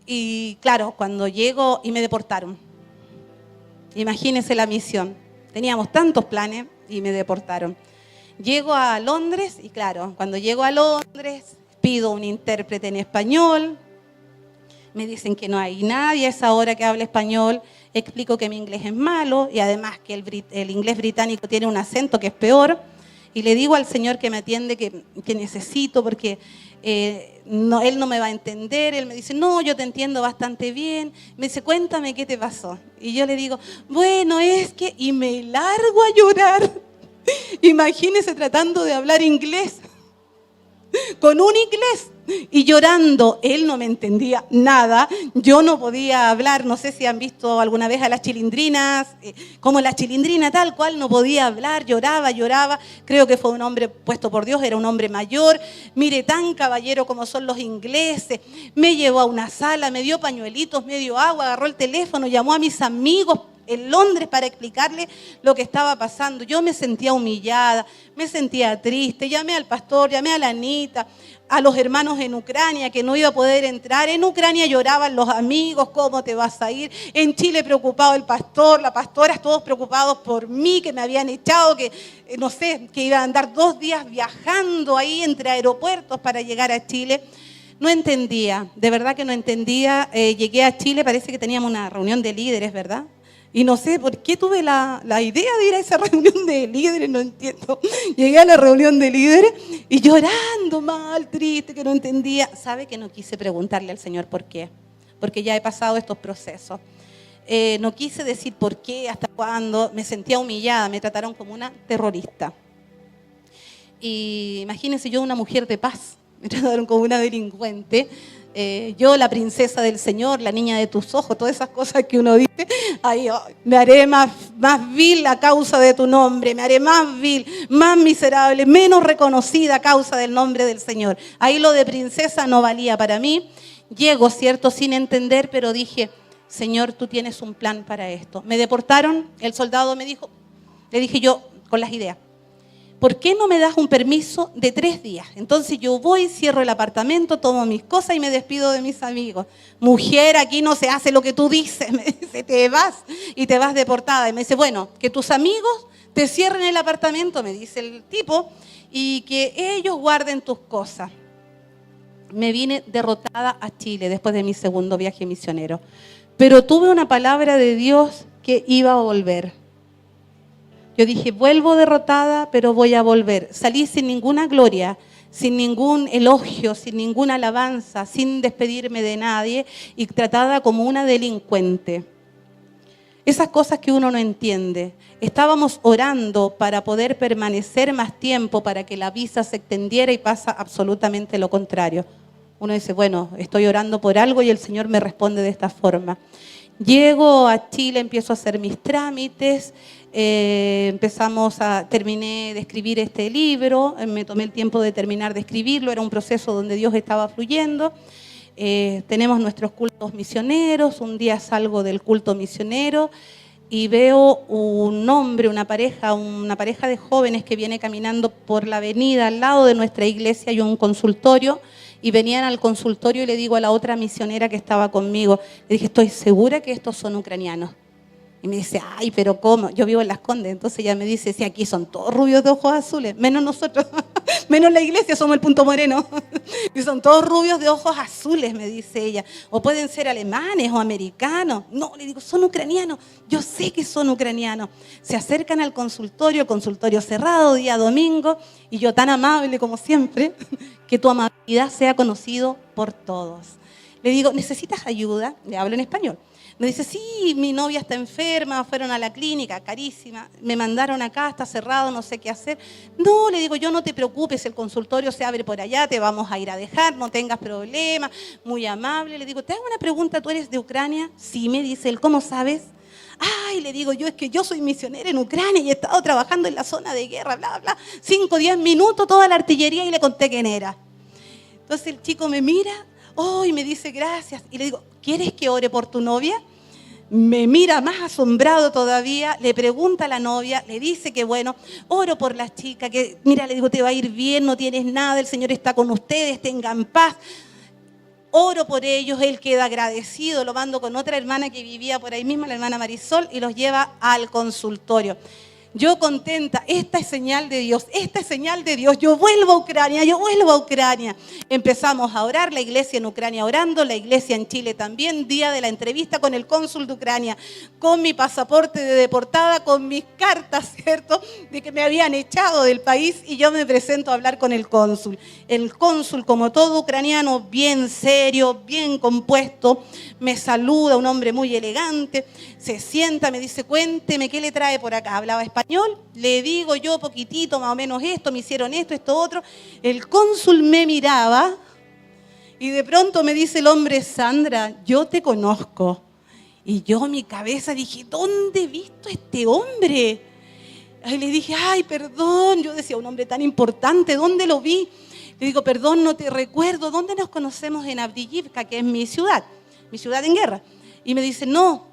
Y claro, cuando llego y me deportaron. Imagínense la misión. Teníamos tantos planes y me deportaron. Llego a Londres y claro, cuando llego a Londres pido un intérprete en español. Me dicen que no hay nadie a esa hora que hable español. Explico que mi inglés es malo y además que el inglés británico tiene un acento que es peor. Y le digo al señor que me atiende que necesito porque él no me va a entender. Él me dice, no, yo te entiendo bastante bien. Me dice, cuéntame qué te pasó. Y yo le digo, bueno, es que... Y me largo a llorar. Imagínese tratando de hablar inglés. Con un inglés. Y llorando, él no me entendía nada, yo no podía hablar, no sé si han visto alguna vez a las chilindrinas, como la chilindrina tal cual, no podía hablar, lloraba, creo que fue un hombre puesto por Dios, era un hombre mayor, mire, tan caballero como son los ingleses, me llevó a una sala, me dio pañuelitos, me dio agua, agarró el teléfono, llamó a mis amigos en Londres para explicarle lo que estaba pasando. Yo me sentía humillada, me sentía triste, llamé al pastor, llamé a la Anita, a los hermanos en Ucrania que no iba a poder entrar. En Ucrania lloraban los amigos, ¿cómo te vas a ir? En Chile preocupado el pastor, la pastora, todos preocupados por mí, que me habían echado, que no sé, que iba a andar 2 días viajando ahí entre aeropuertos para llegar a Chile. No entendía, de verdad que no entendía. Llegué a Chile, parece que teníamos una reunión de líderes, ¿verdad? Y no sé por qué tuve la idea de ir a esa reunión de líderes, no entiendo. Llegué a la reunión de líderes y llorando mal, triste, que no entendía. ¿Sabe que no quise preguntarle al Señor por qué? Porque ya he pasado estos procesos. No quise decir por qué, hasta cuándo. Me sentía humillada, me trataron como una terrorista. Y imagínense yo, una mujer de paz, me trataron como una delincuente. Yo, la princesa del Señor, la niña de tus ojos, todas esas cosas que uno dice, ay, me haré más vil a causa de tu nombre, me haré más vil, más miserable, menos reconocida a causa del nombre del Señor. Ahí lo de princesa no valía para mí. Llego, cierto, sin entender, pero dije, Señor, tú tienes un plan para esto. Me deportaron, el soldado me dijo, le dije yo con las ideas, ¿por qué no me das un permiso de 3 días? Entonces yo voy, cierro el apartamento, tomo mis cosas y me despido de mis amigos. Mujer, aquí no se hace lo que tú dices. Me dice, te vas y te vas deportada. Y me dice, bueno, que tus amigos te cierren el apartamento, me dice el tipo, y que ellos guarden tus cosas. Me vine derrotada a Chile después de mi segundo viaje misionero. Pero tuve una palabra de Dios que iba a volver. Yo dije, vuelvo derrotada, pero voy a volver. Salí sin ninguna gloria, sin ningún elogio, sin ninguna alabanza, sin despedirme de nadie y tratada como una delincuente. Esas cosas que uno no entiende. Estábamos orando para poder permanecer más tiempo, para que la visa se extendiera y pasa absolutamente lo contrario. Uno dice, bueno, estoy orando por algo y el Señor me responde de esta forma. Llego a Chile, empiezo a hacer mis trámites, terminé de escribir este libro, me tomé el tiempo de terminar de escribirlo, era un proceso donde Dios estaba fluyendo. Tenemos nuestros cultos misioneros, un día salgo del culto misionero y veo un hombre, una pareja de jóvenes que viene caminando por la avenida al lado de nuestra iglesia, hay un consultorio, y venían al consultorio y le digo a la otra misionera que estaba conmigo, le dije, estoy segura que estos son ucranianos. Y me dice, ay, pero ¿cómo? Yo vivo en Las Condes, entonces ella me dice, sí, aquí son todos rubios de ojos azules, menos nosotros, menos la iglesia, somos el punto moreno. Y son todos rubios de ojos azules, me dice ella. O pueden ser alemanes o americanos. No, le digo, son ucranianos, yo sé que son ucranianos. Se acercan al consultorio, el consultorio cerrado, día domingo, y yo tan amable como siempre, que tu amabilidad sea conocido por todos. Le digo, ¿necesitas ayuda? Le hablo en español. Me dice, sí, mi novia está enferma, fueron a la clínica, carísima, me mandaron acá, está cerrado, no sé qué hacer. No, le digo, yo no te preocupes, el consultorio se abre por allá, te vamos a ir a dejar, no tengas problema, muy amable. Le digo, te hago una pregunta, ¿tú eres de Ucrania? Sí, me dice él, ¿cómo sabes? Ay, le digo, es que yo soy misionera en Ucrania y he estado trabajando en la zona de guerra, bla, bla. 5 o 10 minutos, toda la artillería, y le conté quién era. Entonces el chico me mira, y me dice gracias. Y le digo, ¿quieres que ore por tu novia? Me mira más asombrado todavía, le pregunta a la novia, le dice que bueno, oro por la chica, que mira, le digo, te va a ir bien, no tienes nada, el Señor está con ustedes, tengan paz. Oro por ellos, él queda agradecido, lo mando con otra hermana que vivía por ahí misma, la hermana Marisol, y los lleva al consultorio. Yo contenta, esta es señal de Dios, yo vuelvo a Ucrania. Empezamos a orar, la iglesia en Ucrania orando, la iglesia en Chile también, día de la entrevista con el cónsul de Ucrania, con mi pasaporte de deportada, con mis cartas, ¿cierto?, de que me habían echado del país, y yo me presento a hablar con el cónsul. El cónsul, como todo ucraniano, bien serio, bien compuesto, me saluda, un hombre muy elegante, se sienta, me dice, cuénteme, ¿qué le trae por acá? Hablaba español, le digo yo poquitito, más o menos esto, me hicieron esto otro. El cónsul me miraba y de pronto me dice el hombre, Sandra, yo te conozco. Y yo en mi cabeza dije, ¿dónde he visto a este hombre? Y le dije, ay, perdón, yo decía, un hombre tan importante, ¿dónde lo vi? Le digo, perdón, no te recuerdo, ¿dónde nos conocemos? En Avdiivka, que es mi ciudad en guerra. Y me dice, no,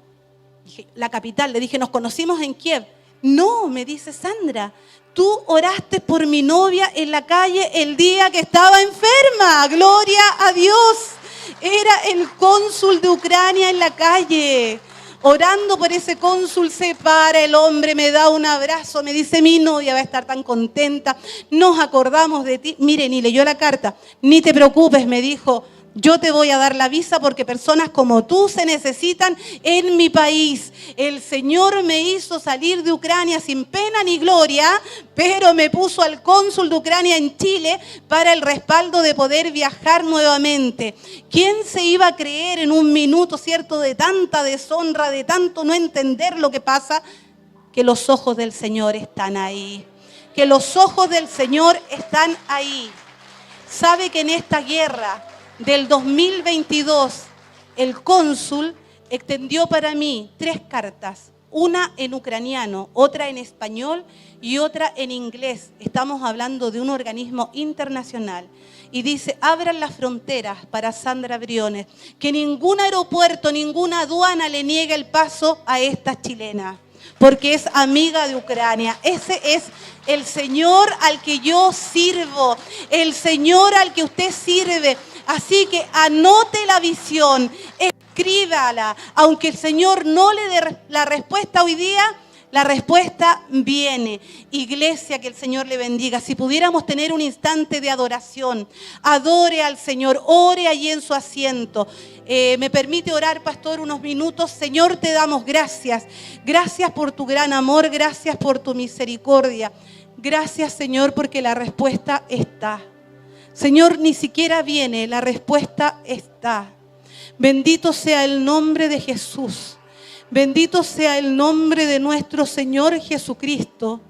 dije, la capital. Le dije, nos conocimos en Kiev. No, me dice, Sandra, tú oraste por mi novia en la calle el día que estaba enferma. Gloria a Dios. Era el cónsul de Ucrania en la calle. Orando por ese cónsul, se para el hombre, me da un abrazo, me dice, mi novia va a estar tan contenta, nos acordamos de ti. Mire, ni leyó la carta, ni te preocupes, me dijo, yo te voy a dar la visa porque personas como tú se necesitan en mi país. El Señor me hizo salir de Ucrania sin pena ni gloria, pero me puso al cónsul de Ucrania en Chile para el respaldo de poder viajar nuevamente. ¿Quién se iba a creer en un minuto, cierto, de tanta deshonra, de tanto no entender lo que pasa? Que los ojos del Señor están ahí. Que los ojos del Señor están ahí. Sabe que en esta guerra del 2022, el cónsul extendió para mí 3 cartas, una en ucraniano, otra en español y otra en inglés. Estamos hablando de un organismo internacional. Y dice, abran las fronteras para Sandra Briones, que ningún aeropuerto, ninguna aduana le niegue el paso a esta chilena, porque es amiga de Ucrania. Ese es el Señor al que yo sirvo, el Señor al que usted sirve. Así que anote la visión, escríbala. Aunque el Señor no le dé la respuesta hoy día, la respuesta viene. Iglesia, que el Señor le bendiga. Si pudiéramos tener un instante de adoración, adore al Señor, ore allí en su asiento. ¿Me permite orar, pastor, unos minutos? Señor, te damos gracias. Gracias por tu gran amor, gracias por tu misericordia. Gracias, Señor, porque la respuesta está. Señor, ni siquiera viene, la respuesta está. Bendito sea el nombre de Jesús. Bendito sea el nombre de nuestro Señor Jesucristo,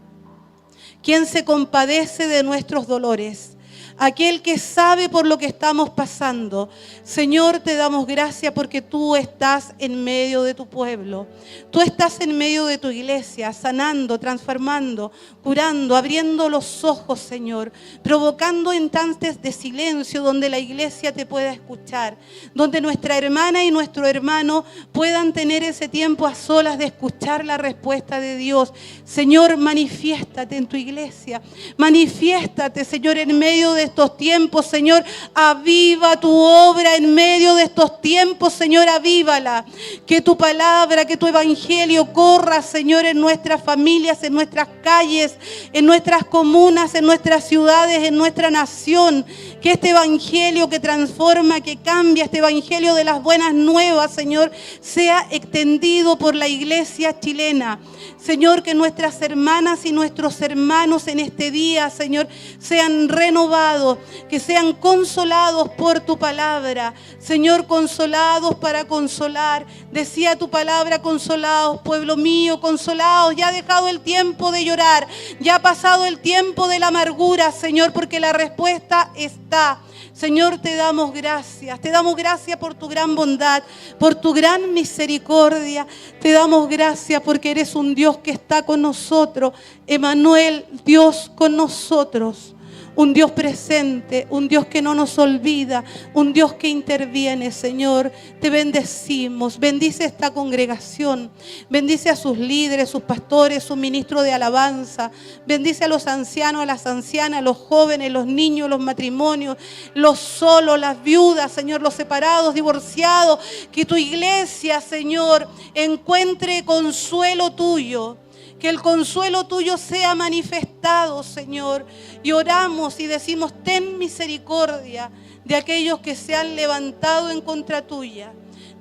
quien se compadece de nuestros dolores. aquel que sabe por lo que estamos pasando. Señor, te damos gracias porque tú estás en medio de tu pueblo. Tú estás en medio de tu iglesia, sanando, transformando, curando, abriendo los ojos, Señor, provocando instantes de silencio donde la iglesia te pueda escuchar, donde nuestra hermana y nuestro hermano puedan tener ese tiempo a solas de escuchar la respuesta de Dios. Señor, manifiéstate en tu iglesia, manifiéstate, Señor, en medio de estos tiempos. Señor, aviva tu obra en medio de estos tiempos. Señor, avívala, que tu palabra, que tu evangelio corra, Señor, en nuestras familias, en nuestras calles, en nuestras comunas, en nuestras ciudades, en nuestra nación. Que este evangelio que transforma, que cambia, este evangelio de las buenas nuevas, Señor, sea extendido por la iglesia chilena. Señor, que nuestras hermanas y nuestros hermanos en este día, Señor, sean renovados, que sean consolados por tu palabra. Señor, consolados para consolar. Decía tu palabra, consolados, pueblo mío, consolados. Ya ha dejado el tiempo de llorar, ya ha pasado el tiempo de la amargura, Señor, porque la respuesta está. Señor, te damos gracias por tu gran bondad, por tu gran misericordia. Te damos gracias porque eres un Dios que está con nosotros. Emmanuel, Dios con nosotros. Un Dios presente, un Dios que no nos olvida, un Dios que interviene, Señor. Te bendecimos. Bendice esta congregación. Bendice a sus líderes, sus pastores, sus ministros de alabanza. Bendice a los ancianos, a las ancianas, a los jóvenes, los niños, los matrimonios, los solos, las viudas, Señor, los separados, divorciados. Que tu iglesia, Señor, encuentre consuelo tuyo. Que el consuelo tuyo sea manifestado, Señor. Y oramos y decimos, ten misericordia de aquellos que se han levantado en contra tuya.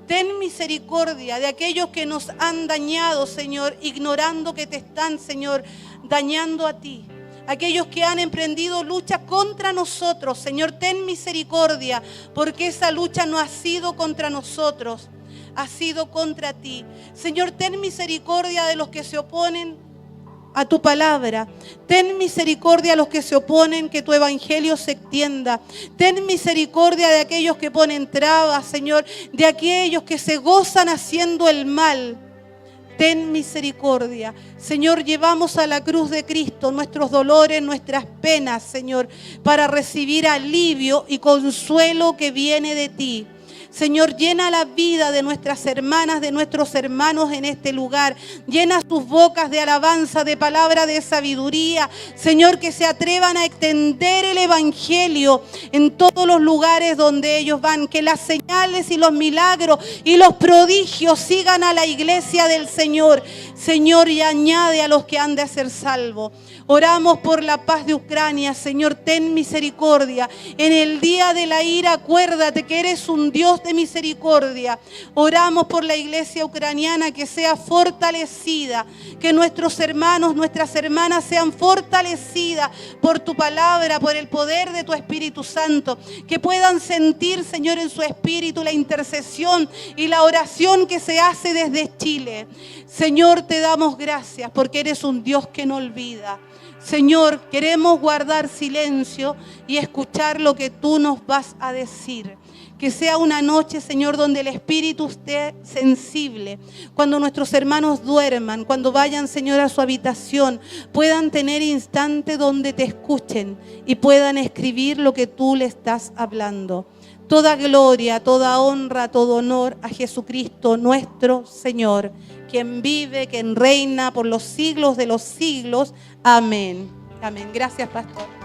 Ten misericordia de aquellos que nos han dañado, Señor, ignorando que te están, Señor, dañando a ti. Aquellos que han emprendido lucha contra nosotros, Señor, ten misericordia, porque esa lucha no ha sido contra nosotros, ha sido contra ti. Señor, ten misericordia de los que se oponen a tu palabra. Ten misericordia a los que se oponen que tu evangelio se extienda. Ten misericordia de aquellos que ponen trabas, Señor, de aquellos que se gozan haciendo el mal. Ten misericordia. Señor, llevamos a la cruz de Cristo nuestros dolores, nuestras penas, Señor, para recibir alivio y consuelo que viene de ti. Señor, llena la vida de nuestras hermanas, de nuestros hermanos en este lugar. Llena sus bocas de alabanza, de palabra de sabiduría. Señor, que se atrevan a extender el evangelio en todos los lugares donde ellos van. Que las señales y los milagros y los prodigios sigan a la iglesia del Señor. Señor, y añade a los que han de ser salvos. Oramos por la paz de Ucrania. Señor, ten misericordia. En el día de la ira, acuérdate que eres un Dios de misericordia. Oramos por la iglesia ucraniana, que sea fortalecida. Que nuestros hermanos, nuestras hermanas sean fortalecidas por tu palabra, por el poder de tu Espíritu Santo. Que puedan sentir, Señor, en su espíritu la intercesión y la oración que se hace desde Chile. Señor, te damos gracias porque eres un Dios que no olvida. Señor, queremos guardar silencio y escuchar lo que tú nos vas a decir. Que sea una noche, Señor, donde el Espíritu esté sensible. Cuando nuestros hermanos duerman, cuando vayan, Señor, a su habitación, puedan tener instante donde te escuchen y puedan escribir lo que tú le estás hablando. Toda gloria, toda honra, todo honor a Jesucristo nuestro Señor, quien vive, quien reina por los siglos de los siglos. Amén. Amén. Gracias, pastor.